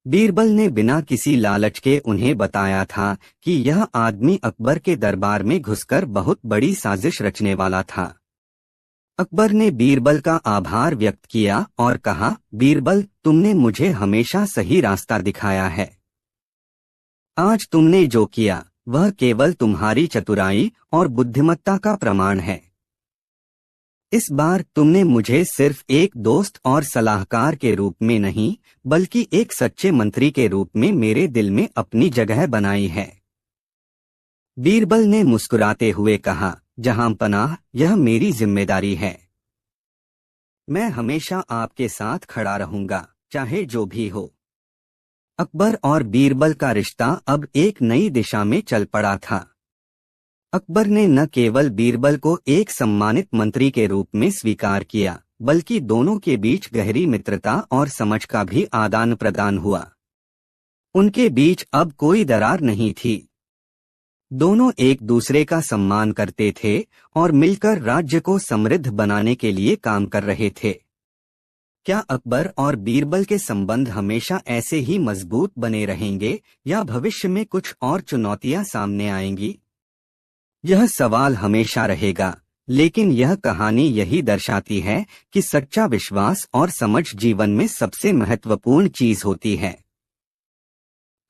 बीरबल ने बिना किसी लालच के उन्हें बताया था कि यह आदमी अकबर के दरबार में घुसकर बहुत बड़ी साजिश रचने वाला था। अकबर ने बीरबल का आभार व्यक्त किया और कहा, बीरबल, तुमने मुझे हमेशा सही रास्ता दिखाया है। आज तुमने जो किया वह केवल तुम्हारी चतुराई और बुद्धिमत्ता का प्रमाण है। इस बार तुमने मुझे सिर्फ एक दोस्त और सलाहकार के रूप में नहीं, बल्कि एक सच्चे मंत्री के रूप में मेरे दिल में अपनी जगह बनाई है। बीरबल ने मुस्कुराते हुए कहा, जहां पनाह, यह मेरी जिम्मेदारी है। मैं हमेशा आपके साथ खड़ा रहूंगा, चाहे जो भी हो। अकबर और बीरबल का रिश्ता अब एक नई दिशा में चल पड़ा था। अकबर ने न केवल बीरबल को एक सम्मानित मंत्री के रूप में स्वीकार किया, बल्कि दोनों के बीच गहरी मित्रता और समझ का भी आदान प्रदान हुआ। उनके बीच अब कोई दरार नहीं थी। दोनों एक दूसरे का सम्मान करते थे और मिलकर राज्य को समृद्ध बनाने के लिए काम कर रहे थे। क्या अकबर और बीरबल के संबंध हमेशा ऐसे ही मजबूत बने रहेंगे या भविष्य में कुछ और चुनौतियां सामने आएंगी? यह सवाल हमेशा रहेगा, लेकिन यह कहानी यही दर्शाती है कि सच्चा विश्वास और समझ जीवन में सबसे महत्वपूर्ण चीज होती है।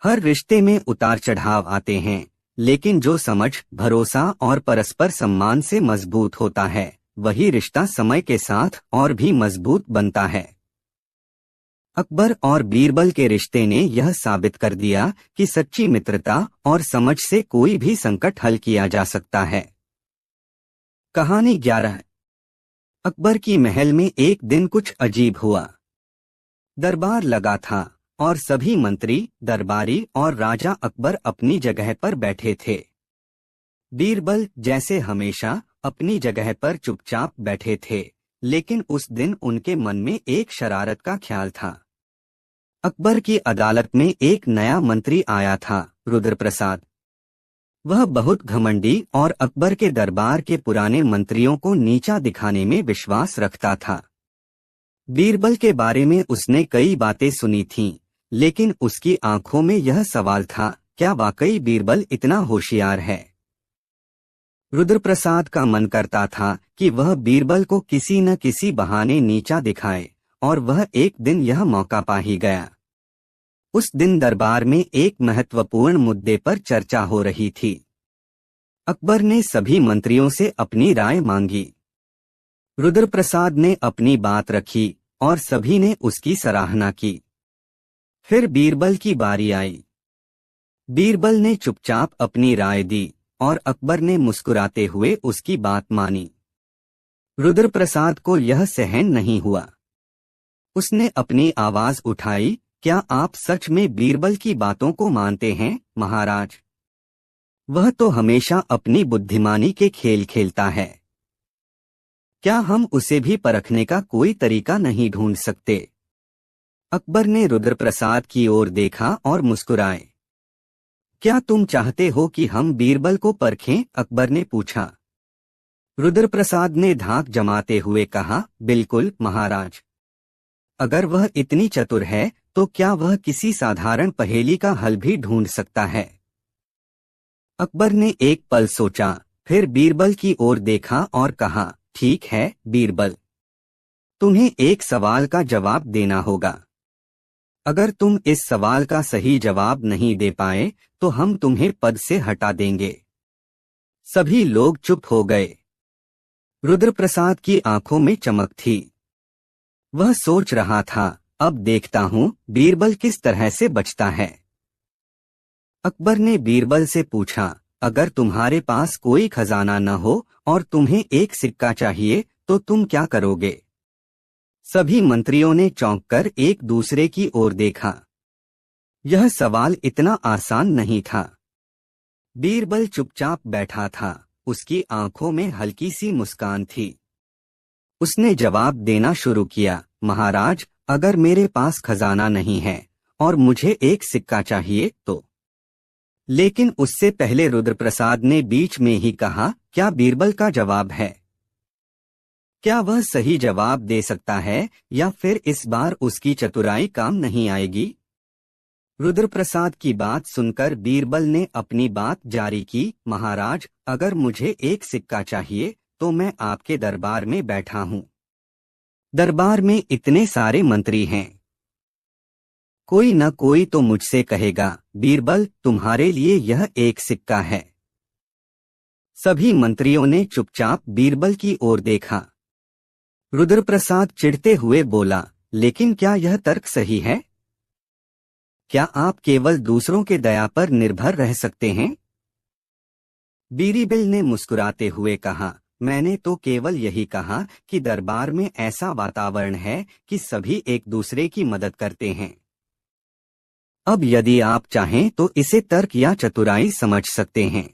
हर रिश्ते में उतार चढ़ाव आते हैं, लेकिन जो समझ, भरोसा और परस्पर सम्मान से मजबूत होता है, वही रिश्ता समय के साथ और भी मजबूत बनता है। अकबर और बीरबल के रिश्ते ने यह साबित कर दिया कि सच्ची मित्रता और समझ से कोई भी संकट हल किया जा सकता है। कहानी 11। अकबर की महल में एक दिन कुछ अजीब हुआ। दरबार लगा था और सभी मंत्री, दरबारी और राजा अकबर अपनी जगह पर बैठे थे। बीरबल जैसे हमेशा अपनी जगह पर चुपचाप बैठे थे, लेकिन उस दिन उनके मन में एक शरारत का ख्याल था। अकबर की अदालत में एक नया मंत्री आया था, रुद्र प्रसाद। वह बहुत घमंडी और अकबर के दरबार के पुराने मंत्रियों को नीचा दिखाने में विश्वास रखता था। बीरबल के बारे में उसने कई बातें सुनी थीं, लेकिन उसकी आंखों में यह सवाल था, क्या वाकई बीरबल इतना होशियार है? रुद्रप्रसाद का मन करता था कि वह बीरबल को किसी न किसी बहाने नीचा दिखाए, और वह एक दिन यह मौका पा ही गया। उस दिन दरबार में एक महत्वपूर्ण मुद्दे पर चर्चा हो रही थी। अकबर ने सभी मंत्रियों से अपनी राय मांगी। रुद्रप्रसाद ने अपनी बात रखी और सभी ने उसकी सराहना की। फिर बीरबल की बारी आई। बीरबल ने चुपचाप अपनी राय दी और अकबर ने मुस्कुराते हुए उसकी बात मानी। रुद्रप्रसाद को यह सहन नहीं हुआ। उसने अपनी आवाज उठाई, क्या आप सच में बीरबल की बातों को मानते हैं, महाराज? वह तो हमेशा अपनी बुद्धिमानी के खेल खेलता है। क्या हम उसे भी परखने का कोई तरीका नहीं ढूंढ सकते? अकबर ने रुद्रप्रसाद की ओर देखा और मुस्कुराए। क्या तुम चाहते हो कि हम बीरबल को परखें? अकबर ने पूछा। रुद्रप्रसाद ने धाक जमाते हुए कहा, बिल्कुल महाराज। अगर वह इतनी चतुर है तो क्या वह किसी साधारण पहेली का हल भी ढूंढ सकता है? अकबर ने एक पल सोचा, फिर बीरबल की ओर देखा और कहा, ठीक है बीरबल, तुम्हें एक सवाल का जवाब देना होगा। अगर तुम इस सवाल का सही जवाब नहीं दे पाए तो हम तुम्हें पद से हटा देंगे। सभी लोग चुप हो गए। रुद्रप्रसाद की आंखों में चमक थी। वह सोच रहा था, अब देखता हूं बीरबल किस तरह से बचता है। अकबर ने बीरबल से पूछा, अगर तुम्हारे पास कोई खजाना न हो और तुम्हें एक सिक्का चाहिए तो तुम क्या करोगे? सभी मंत्रियों ने चौंककर एक दूसरे की ओर देखा। यह सवाल इतना आसान नहीं था। बीरबल चुपचाप बैठा था, उसकी आंखों में हल्की सी मुस्कान थी। उसने जवाब देना शुरू किया, महाराज, अगर मेरे पास खजाना नहीं है और मुझे एक सिक्का चाहिए तो। लेकिन उससे पहले रुद्रप्रसाद ने बीच में ही कहा, क्या बीरबल का जवाब है? क्या वह सही जवाब दे सकता है या फिर इस बार उसकी चतुराई काम नहीं आएगी? रुद्रप्रसाद की बात सुनकर बीरबल ने अपनी बात जारी की, महाराज, अगर मुझे एक सिक्का चाहिए तो मैं आपके दरबार में बैठा हूँ। दरबार में इतने सारे मंत्री हैं, कोई न कोई तो मुझसे कहेगा, बीरबल, तुम्हारे लिए यह एक सिक्का है। सभी मंत्रियों ने चुपचाप बीरबल की ओर देखा। रुद्रप्रसाद चिढ़ते हुए बोला, लेकिन क्या यह तर्क सही है? क्या आप केवल दूसरों के दया पर निर्भर रह सकते हैं? बीरबल ने मुस्कुराते हुए कहा, मैंने तो केवल यही कहा कि दरबार में ऐसा वातावरण है कि सभी एक दूसरे की मदद करते हैं। अब यदि आप चाहें तो इसे तर्क या चतुराई समझ सकते हैं।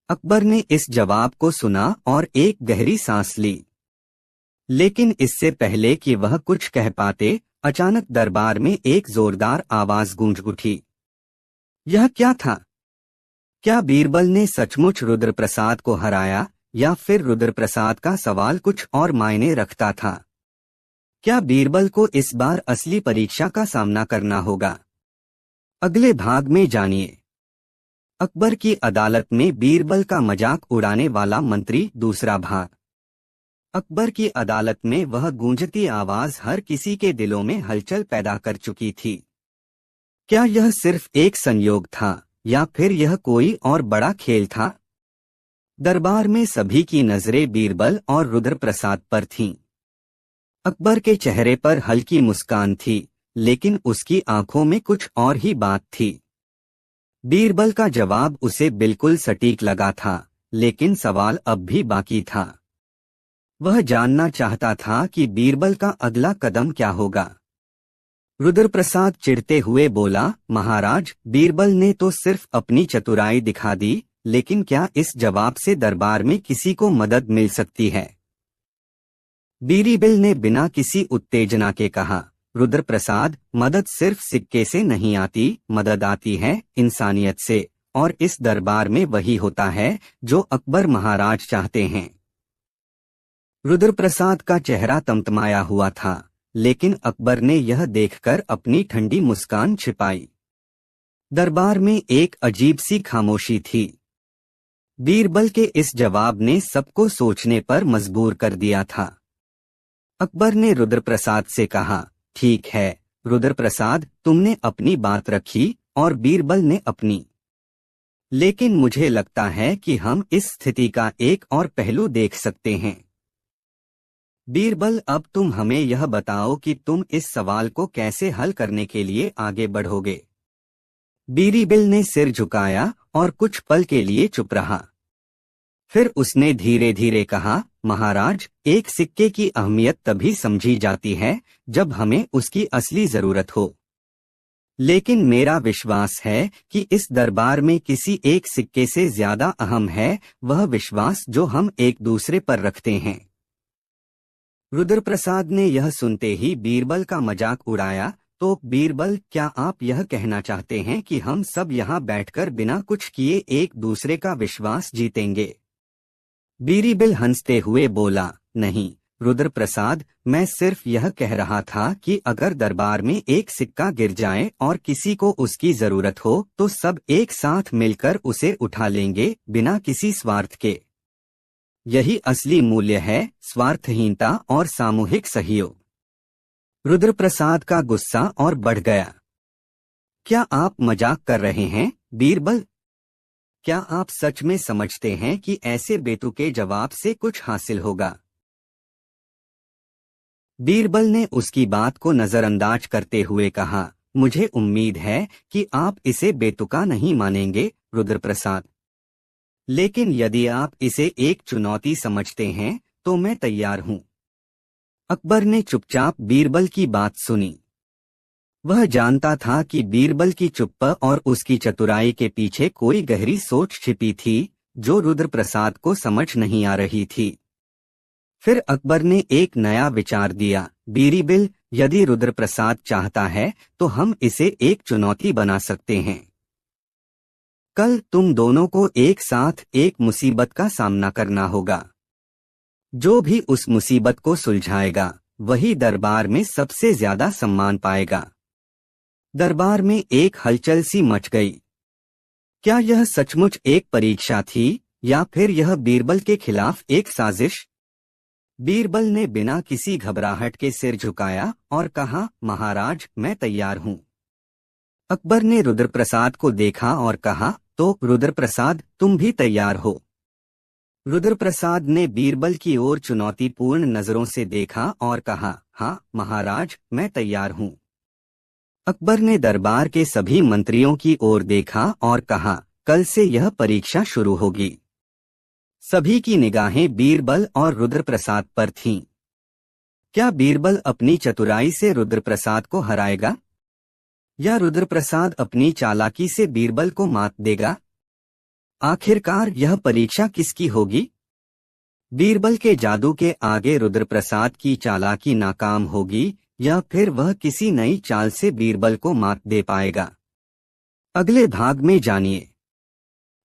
अकबर ने इस जवाब को सुना और एक गहरी सांस ली। लेकिन इससे पहले कि वह कुछ कह पाते, अचानक दरबार में एक जोरदार आवाज गूंज उठी। यह क्या था? क्या बीरबल ने सचमुच रुद्रप्रसाद को हराया या फिर रुद्रप्रसाद का सवाल कुछ और मायने रखता था? क्या बीरबल को इस बार असली परीक्षा का सामना करना होगा? अगले भाग में जानिए। अकबर की अदालत में बीरबल का मजाक उड़ाने वाला मंत्री, दूसरा भाग। अकबर की अदालत में वह गूंजती आवाज हर किसी के दिलों में हलचल पैदा कर चुकी थी। क्या यह सिर्फ एक संयोग था या फिर यह कोई और बड़ा खेल था? दरबार में सभी की नजरें बीरबल और रुद्रप्रसाद पर थीं। अकबर के चेहरे पर हल्की मुस्कान थी, लेकिन उसकी आंखों में कुछ और ही बात थी। बीरबल का जवाब उसे बिल्कुल सटीक लगा था, लेकिन सवाल अब भी बाकी था। वह जानना चाहता था कि बीरबल का अगला कदम क्या होगा। रुद्रप्रसाद चिढ़ते हुए बोला, महाराज, बीरबल ने तो सिर्फ अपनी चतुराई दिखा दी, लेकिन क्या इस जवाब से दरबार में किसी को मदद मिल सकती है? बीरबल ने बिना किसी उत्तेजना के कहा, रुद्रप्रसाद, मदद सिर्फ सिक्के से नहीं आती, मदद आती है इंसानियत से, और इस दरबार में वही होता है जो अकबर महाराज चाहते हैं। रुद्रप्रसाद का चेहरा तमतमाया हुआ था, लेकिन अकबर ने यह देखकर अपनी ठंडी मुस्कान छिपाई। दरबार में एक अजीब सी खामोशी थी। बीरबल के इस जवाब ने सबको सोचने पर मजबूर कर दिया था। अकबर ने रुद्रप्रसाद से कहा, ठीक है रुद्रप्रसाद, तुमने अपनी बात रखी और बीरबल ने अपनी। लेकिन मुझे लगता है कि हम इस स्थिति का एक और पहलू देख सकते हैं। बीरबल, अब तुम हमें यह बताओ कि तुम इस सवाल को कैसे हल करने के लिए आगे बढ़ोगे। बीरबल ने सिर झुकाया और कुछ पल के लिए चुप रहा। फिर उसने धीरे धीरे कहा, महाराज, एक सिक्के की अहमियत तभी समझी जाती है जब हमें उसकी असली जरूरत हो। लेकिन मेरा विश्वास है कि इस दरबार में किसी एक सिक्के से ज्यादा अहम है वह विश्वास जो हम एक दूसरे पर रखते हैं। रुद्रप्रसाद ने यह सुनते ही बीरबल का मजाक उड़ाया, तो बीरबल, क्या आप यह कहना चाहते हैं कि हम सब यहाँ बैठकर बिना कुछ किए एक दूसरे का विश्वास जीतेंगे? बीरबल हंसते हुए बोला, नहीं रुद्र प्रसाद, मैं सिर्फ यह कह रहा था कि अगर दरबार में एक सिक्का गिर जाए और किसी को उसकी जरूरत हो तो सब एक साथ मिलकर उसे उठा लेंगे, बिना किसी स्वार्थ के। यही असली मूल्य है, स्वार्थहीनता और सामूहिक सहयोग। रुद्र प्रसाद का गुस्सा और बढ़ गया। क्या आप मजाक कर रहे हैं, बीरबल? क्या आप सच में समझते हैं कि ऐसे बेतुके जवाब से कुछ हासिल होगा? बीरबल ने उसकी बात को नजरअंदाज करते हुए कहा, मुझे उम्मीद है कि आप इसे बेतुका नहीं मानेंगे, रुद्र प्रसाद। लेकिन यदि आप इसे एक चुनौती समझते हैं तो मैं तैयार हूं। अकबर ने चुपचाप बीरबल की बात सुनी। वह जानता था कि बीरबल की चुप्पी और उसकी चतुराई के पीछे कोई गहरी सोच छिपी थी जो रुद्र प्रसाद को समझ नहीं आ रही थी। फिर अकबर ने एक नया विचार दिया, बीरबल, यदि रुद्र प्रसाद चाहता है तो हम इसे एक चुनौती बना सकते हैं। कल तुम दोनों को एक साथ एक मुसीबत का सामना करना होगा। जो भी उस मुसीबत को सुलझाएगा वही दरबार में सबसे ज्यादा सम्मान पाएगा। दरबार में एक हलचल सी मच गई। क्या यह सचमुच एक परीक्षा थी या फिर यह बीरबल के खिलाफ एक साजिश? बीरबल ने बिना किसी घबराहट के सिर झुकाया और कहा, महाराज, मैं तैयार हूं। अकबर ने रुद्र प्रसाद को देखा और कहा, तो रुद्र प्रसाद, तुम भी तैयार हो? रुद्र प्रसाद ने बीरबल की ओर चुनौतीपूर्ण नजरों से देखा और कहा, हाँ महाराज, मैं तैयार हूं। अकबर ने दरबार के सभी मंत्रियों की ओर देखा और कहा, कल से यह परीक्षा शुरू होगी। सभी की निगाहें बीरबल और रुद्र प्रसाद पर थीं। क्या बीरबल अपनी चतुराई से रुद्र प्रसाद को हराएगा या रुद्र प्रसाद अपनी चालाकी से बीरबल को मात देगा? आखिरकार यह परीक्षा किसकी होगी? बीरबल के जादू के आगे रुद्र प्रसाद की चालाकी नाकाम होगी या फिर वह किसी नई चाल से बीरबल को मात दे पाएगा? अगले भाग में जानिए।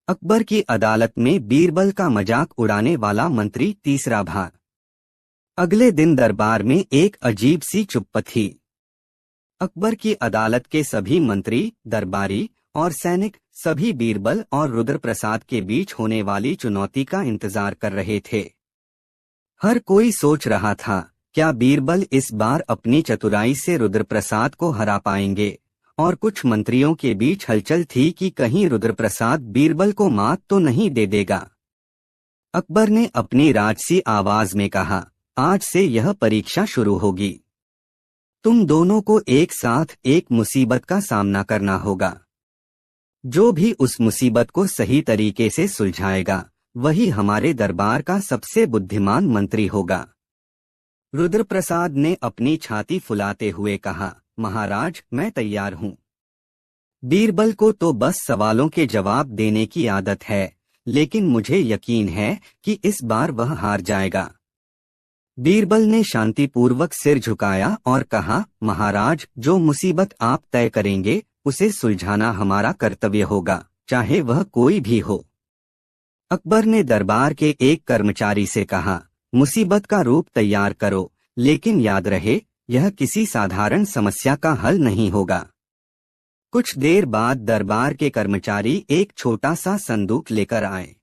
अकबर की अदालत में बीरबल का मजाक उड़ाने वाला मंत्री, तीसरा भाग। अगले दिन दरबार में एक अजीब सी चुप्पी थी। अकबर की अदालत के सभी मंत्री, दरबारी और सैनिक सभी बीरबल और रुद्र प्रसाद के बीच होने वाली चुनौती का इंतजार कर रहे थे। हर कोई सोच रहा था, क्या बीरबल इस बार अपनी चतुराई से रुद्र प्रसाद को हरा पाएंगे? और कुछ मंत्रियों के बीच हलचल थी कि कहीं रुद्र प्रसाद बीरबल को मात तो नहीं दे देगा। अकबर ने अपनी राजसी आवाज में कहा, आज से यह परीक्षा शुरू होगी। तुम दोनों को एक साथ एक मुसीबत का सामना करना होगा। जो भी उस मुसीबत को सही तरीके से सुलझाएगा वही हमारे दरबार का सबसे बुद्धिमान मंत्री होगा। रुद्र प्रसाद ने अपनी छाती फुलाते हुए कहा, महाराज, मैं तैयार हूं। बीरबल को तो बस सवालों के जवाब देने की आदत है, लेकिन मुझे यकीन है कि इस बार वह हार जाएगा। बीरबल ने शांतिपूर्वक सिर झुकाया और कहा, महाराज, जो मुसीबत आप तय करेंगे उसे सुलझाना हमारा कर्तव्य होगा, चाहे वह कोई भी हो। अकबर ने दरबार के एक कर्मचारी से कहा, मुसीबत का रूप तैयार करो, लेकिन याद रहे यह किसी साधारण समस्या का हल नहीं होगा। कुछ देर बाद दरबार के कर्मचारी एक छोटा सा संदूक लेकर आए।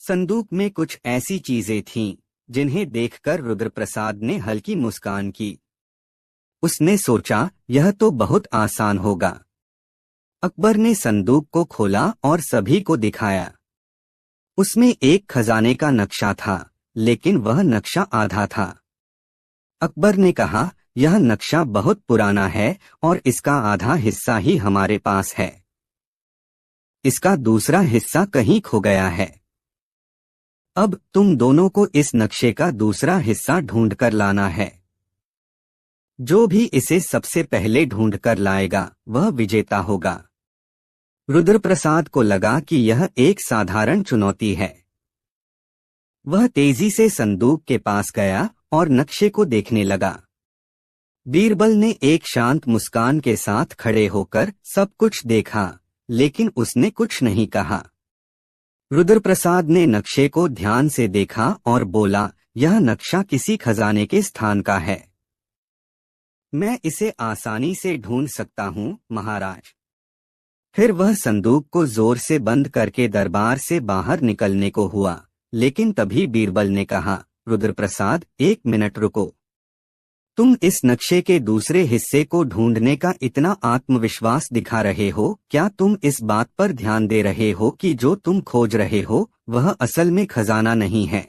संदूक में कुछ ऐसी चीजें थीं जिन्हें देखकर रुद्र प्रसाद ने हल्की मुस्कान की। उसने सोचा, यह तो बहुत आसान होगा। अकबर ने संदूक को खोला और सभी को दिखाया। उसमें एक खजाने का नक्शा था, लेकिन वह नक्शा आधा था। अकबर ने कहा, यह नक्शा बहुत पुराना है और इसका आधा हिस्सा ही हमारे पास है। इसका दूसरा हिस्सा कहीं खो गया है। अब तुम दोनों को इस नक्शे का दूसरा हिस्सा ढूंढ कर लाना है। जो भी इसे सबसे पहले ढूंढ कर लाएगा वह विजेता होगा। रुद्र प्रसाद को लगा कि यह एक साधारण चुनौती है। वह तेजी से संदूक के पास गया और नक्शे को देखने लगा। बीरबल ने एक शांत मुस्कान के साथ खड़े होकर सब कुछ देखा, लेकिन उसने कुछ नहीं कहा। रुद्र प्रसाद ने नक्शे को ध्यान से देखा और बोला, यह नक्शा किसी खजाने के स्थान का है। मैं इसे आसानी से ढूंढ सकता हूँ, महाराज। फिर वह संदूक को जोर से बंद करके दरबार से बाहर निकलने को हुआ, लेकिन तभी बीरबल ने कहा, रुद्रप्रसाद, 1 मिनट रुको। तुम इस नक्शे के दूसरे हिस्से को ढूंढने का इतना आत्मविश्वास दिखा रहे हो, क्या तुम इस बात पर ध्यान दे रहे हो कि जो तुम खोज रहे हो वह असल में खजाना नहीं है?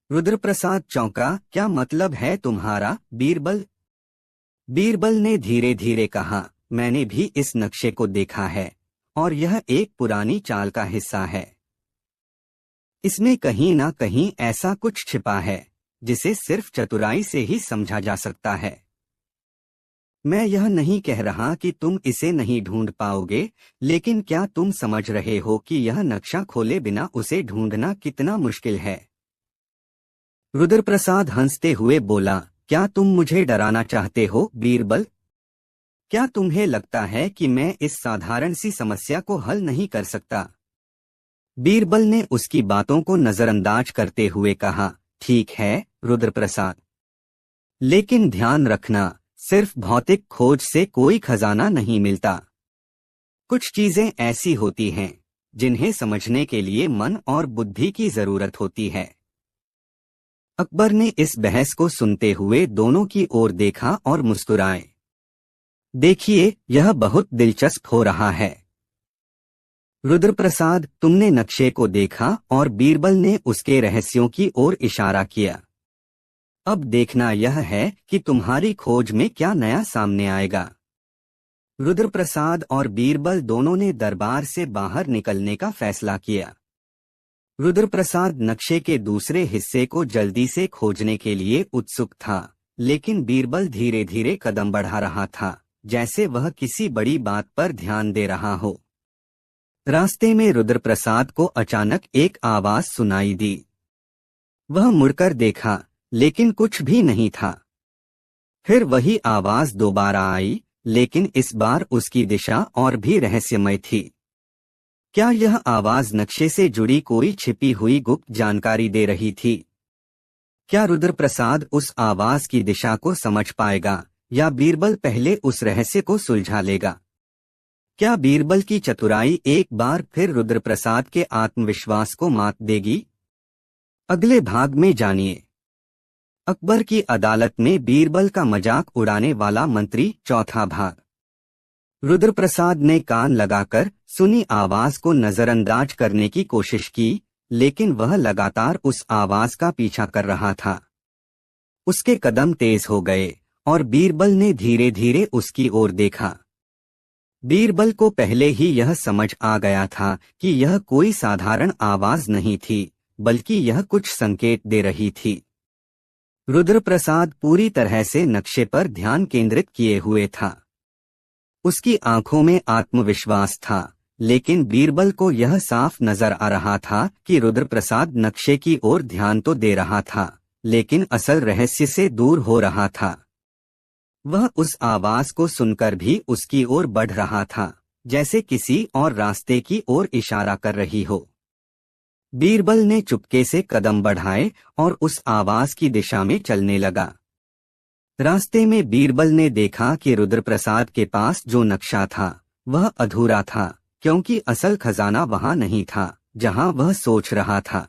रुद्रप्रसाद चौंका। क्या मतलब है तुम्हारा, बीरबल? बीरबल ने धीरे धीरे कहा, मैंने भी इस नक्शे को देखा है और यह एक पुरानी चाल का हिस्सा है। इसमें कहीं ना कहीं ऐसा कुछ छिपा है जिसे सिर्फ चतुराई से ही समझा जा सकता है। मैं यह नहीं कह रहा कि तुम इसे नहीं ढूंढ पाओगे, लेकिन क्या तुम समझ रहे हो कि यह नक्शा खोले बिना उसे ढूंढना कितना मुश्किल है? रुद्रप्रसाद हंसते हुए बोला, क्या तुम मुझे डराना चाहते हो, बीरबल? क्या तुम्हें लगता है कि मैं इस साधारण सी समस्या को हल नहीं कर सकता? बीरबल ने उसकी बातों को नजरअंदाज करते हुए कहा, ठीक है रुद्रप्रसाद, लेकिन ध्यान रखना, सिर्फ भौतिक खोज से कोई खजाना नहीं मिलता। कुछ चीजें ऐसी होती हैं जिन्हें समझने के लिए मन और बुद्धि की जरूरत होती है। अकबर ने इस बहस को सुनते हुए दोनों की ओर देखा और मुस्कुराए। देखिए, यह बहुत दिलचस्प हो रहा है। रुद्रप्रसाद, तुमने नक्शे को देखा और बीरबल ने उसके रहस्यों की ओर इशारा किया। अब देखना यह है कि तुम्हारी खोज में क्या नया सामने आएगा। रुद्रप्रसाद और बीरबल दोनों ने दरबार से बाहर निकलने का फैसला किया। रुद्रप्रसाद नक्शे के दूसरे हिस्से को जल्दी से खोजने के लिए उत्सुक था, लेकिन बीरबल धीरे धीरे कदम बढ़ा रहा था, जैसे वह किसी बड़ी बात पर ध्यान दे रहा हो। रास्ते में रुद्रप्रसाद को अचानक एक आवाज सुनाई दी। वह मुड़कर देखा, लेकिन कुछ भी नहीं था। फिर वही आवाज दोबारा आई, लेकिन इस बार उसकी दिशा और भी रहस्यमय थी। क्या यह आवाज नक्शे से जुड़ी कोई छिपी हुई गुप्त जानकारी दे रही थी? क्या रुद्रप्रसाद उस आवाज की दिशा को समझ पाएगा या बीरबल पहले उस रहस्य को सुलझा लेगा? क्या बीरबल की चतुराई एक बार फिर रुद्रप्रसाद के आत्मविश्वास को मात देगी? अगले भाग में जानिए। अकबर की अदालत में बीरबल का मजाक उड़ाने वाला मंत्री, चौथा भाग। रुद्रप्रसाद ने कान लगाकर सुनी आवाज को नजरअंदाज करने की कोशिश की, लेकिन वह लगातार उस आवाज का पीछा कर रहा था। उसके कदम तेज हो गए और बीरबल ने धीरे धीरे उसकी ओर देखा। बीरबल को पहले ही यह समझ आ गया था कि यह कोई साधारण आवाज नहीं थी, बल्कि यह कुछ संकेत दे रही थी। रुद्रप्रसाद पूरी तरह से नक्शे पर ध्यान केंद्रित किए हुए था। उसकी आंखों में आत्मविश्वास था, लेकिन बीरबल को यह साफ नजर आ रहा था कि रुद्रप्रसाद नक्शे की ओर ध्यान तो दे रहा था, लेकिन असल रहस्य से दूर हो रहा था। वह उस आवाज को सुनकर भी उसकी ओर बढ़ रहा था, जैसे किसी और रास्ते की ओर इशारा कर रही हो। बीरबल ने चुपके से कदम बढ़ाए और उस आवाज की दिशा में चलने लगा। रास्ते में बीरबल ने देखा कि रुद्रप्रसाद के पास जो नक्शा था वह अधूरा था, क्योंकि असल खजाना वहां नहीं था जहां वह सोच रहा था।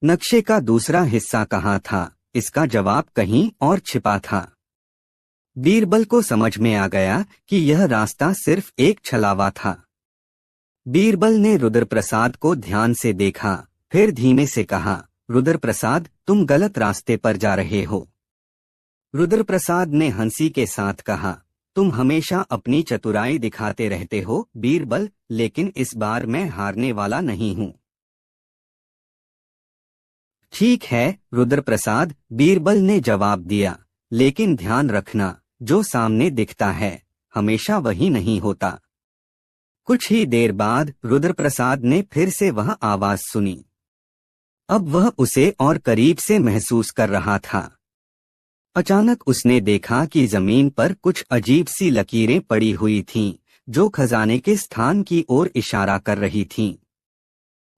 नक्शे का दूसरा हिस्सा कहाँ था, इसका जवाब कहीं और छिपा था। बीरबल को समझ में आ गया कि यह रास्ता सिर्फ एक छलावा था। बीरबल ने रुद्रप्रसाद को ध्यान से देखा, फिर धीमे से कहा, रुद्रप्रसाद, तुम गलत रास्ते पर जा रहे हो। रुद्रप्रसाद ने हंसी के साथ कहा, तुम हमेशा अपनी चतुराई दिखाते रहते हो बीरबल, लेकिन इस बार मैं हारने वाला नहीं हूँ। ठीक है रुद्रप्रसाद, बीरबल ने जवाब दिया, लेकिन ध्यान रखना, जो सामने दिखता है हमेशा वही नहीं होता। कुछ ही देर बाद रुद्रप्रसाद ने फिर से वह आवाज सुनी। अब वह उसे और करीब से महसूस कर रहा था। अचानक उसने देखा कि जमीन पर कुछ अजीब सी लकीरें पड़ी हुई थीं, जो खजाने के स्थान की ओर इशारा कर रही थीं।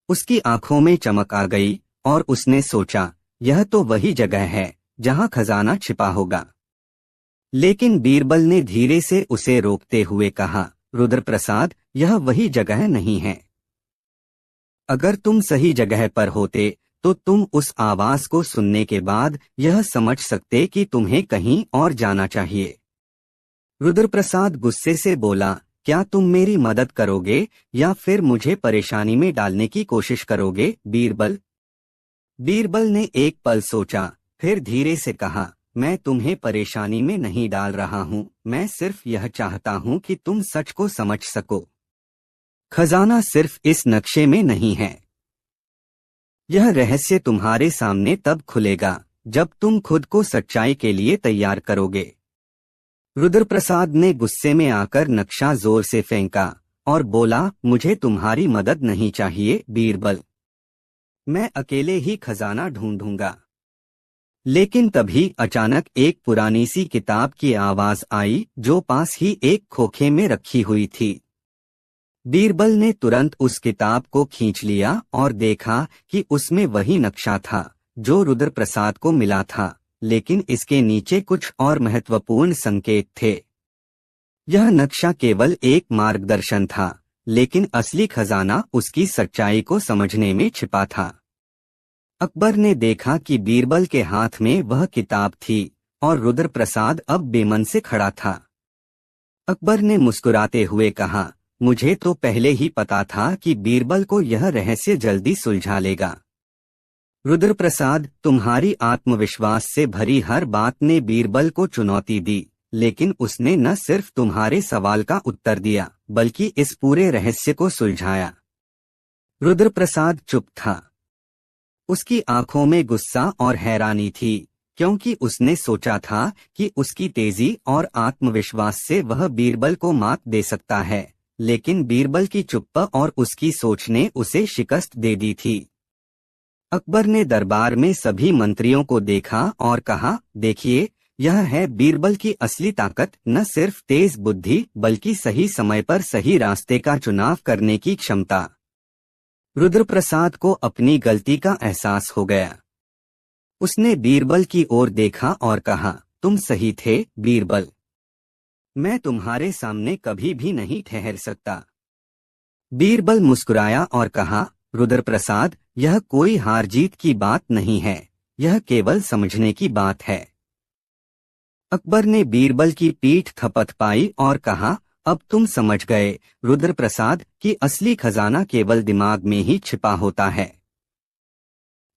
उसकी आंखों में चमक आ गई और उसने सोचा यह तो वही जगह है जहां खजाना छिपा होगा। लेकिन बीरबल ने धीरे से उसे रोकते हुए कहा, रुद्रप्रसाद, यह वही जगह नहीं है। अगर तुम सही जगह पर होते तो तुम उस आवाज को सुनने के बाद यह समझ सकते कि तुम्हें कहीं और जाना चाहिए। रुद्रप्रसाद गुस्से से बोला, क्या तुम मेरी मदद करोगे या फिर मुझे परेशानी में डालने की कोशिश करोगे, बीरबल? बीरबल ने एक पल सोचा, फिर धीरे से कहा, मैं तुम्हें परेशानी में नहीं डाल रहा हूँ, मैं सिर्फ यह चाहता हूँ कि तुम सच को समझ सको। खजाना सिर्फ इस नक्शे में नहीं है। यह रहस्य तुम्हारे सामने तब खुलेगा जब तुम खुद को सच्चाई के लिए तैयार करोगे। रुद्रप्रसाद ने गुस्से में आकर नक्शा जोर से फेंका और बोला, मुझे तुम्हारी मदद नहीं चाहिए, बीरबल। मैं अकेले ही खजाना ढूंढूंगा। लेकिन तभी अचानक एक पुरानी सी किताब की आवाज आई जो पास ही एक खोखे में रखी हुई थी। बीरबल ने तुरंत उस किताब को खींच लिया और देखा कि उसमें वही नक्शा था जो रुद्रप्रसाद को मिला था, लेकिन इसके नीचे कुछ और महत्वपूर्ण संकेत थे। यह नक्शा केवल एक मार्गदर्शन था, लेकिन असली खजाना उसकी सच्चाई को समझने में छिपा था। अकबर ने देखा कि बीरबल के हाथ में वह किताब थी और रुद्रप्रसाद अब बेमन से खड़ा था। अकबर ने मुस्कुराते हुए कहा, मुझे तो पहले ही पता था कि बीरबल को यह रहस्य जल्दी सुलझा लेगा। रुद्रप्रसाद, तुम्हारी आत्मविश्वास से भरी हर बात ने बीरबल को चुनौती दी, लेकिन उसने न सिर्फ तुम्हारे सवाल का उत्तर दिया बल्कि इस पूरे रहस्य को सुलझाया। रुद्रप्रसाद चुप था। उसकी आंखों में गुस्सा और हैरानी थी, क्योंकि उसने सोचा था कि उसकी तेजी और आत्मविश्वास से वह बीरबल को मात दे सकता है, लेकिन बीरबल की चुप्पी और उसकी सोच ने उसे शिकस्त दे दी थी। अकबर ने दरबार में सभी मंत्रियों को देखा और कहा, देखिए, यह है बीरबल की असली ताकत, न सिर्फ तेज बुद्धि बल्कि सही समय पर सही रास्ते का चुनाव करने की क्षमता। रुद्रप्रसाद को अपनी गलती का एहसास हो गया। उसने बीरबल की ओर देखा और कहा, तुम सही थे, बीरबल। मैं तुम्हारे सामने कभी भी नहीं ठहर सकता। बीरबल मुस्कुराया और कहा, रुद्रप्रसाद, यह कोई हार जीत की बात नहीं है, यह केवल समझने की बात है। अकबर ने बीरबल की पीठ थपथपाई और कहा, अब तुम समझ गए, रुद्रप्रसाद, कि असली खजाना केवल दिमाग में ही छिपा होता है।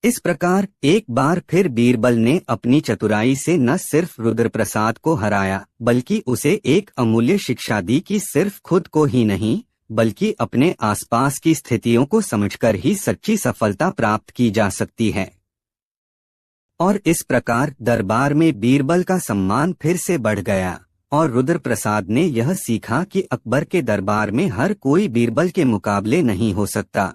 इस प्रकार एक बार फिर बीरबल ने अपनी चतुराई से न सिर्फ रुद्रप्रसाद को हराया बल्कि उसे एक अमूल्य शिक्षा दी कि सिर्फ खुद को ही नहीं बल्कि अपने आसपास की स्थितियों को समझकर ही सच्ची सफलता प्राप्त की जा सकती है। और इस प्रकार दरबार में बीरबल का सम्मान फिर से बढ़ गया और रुद्रप्रसाद ने यह सीखा कि अकबर के दरबार में हर कोई बीरबल के मुकाबले नहीं हो सकता।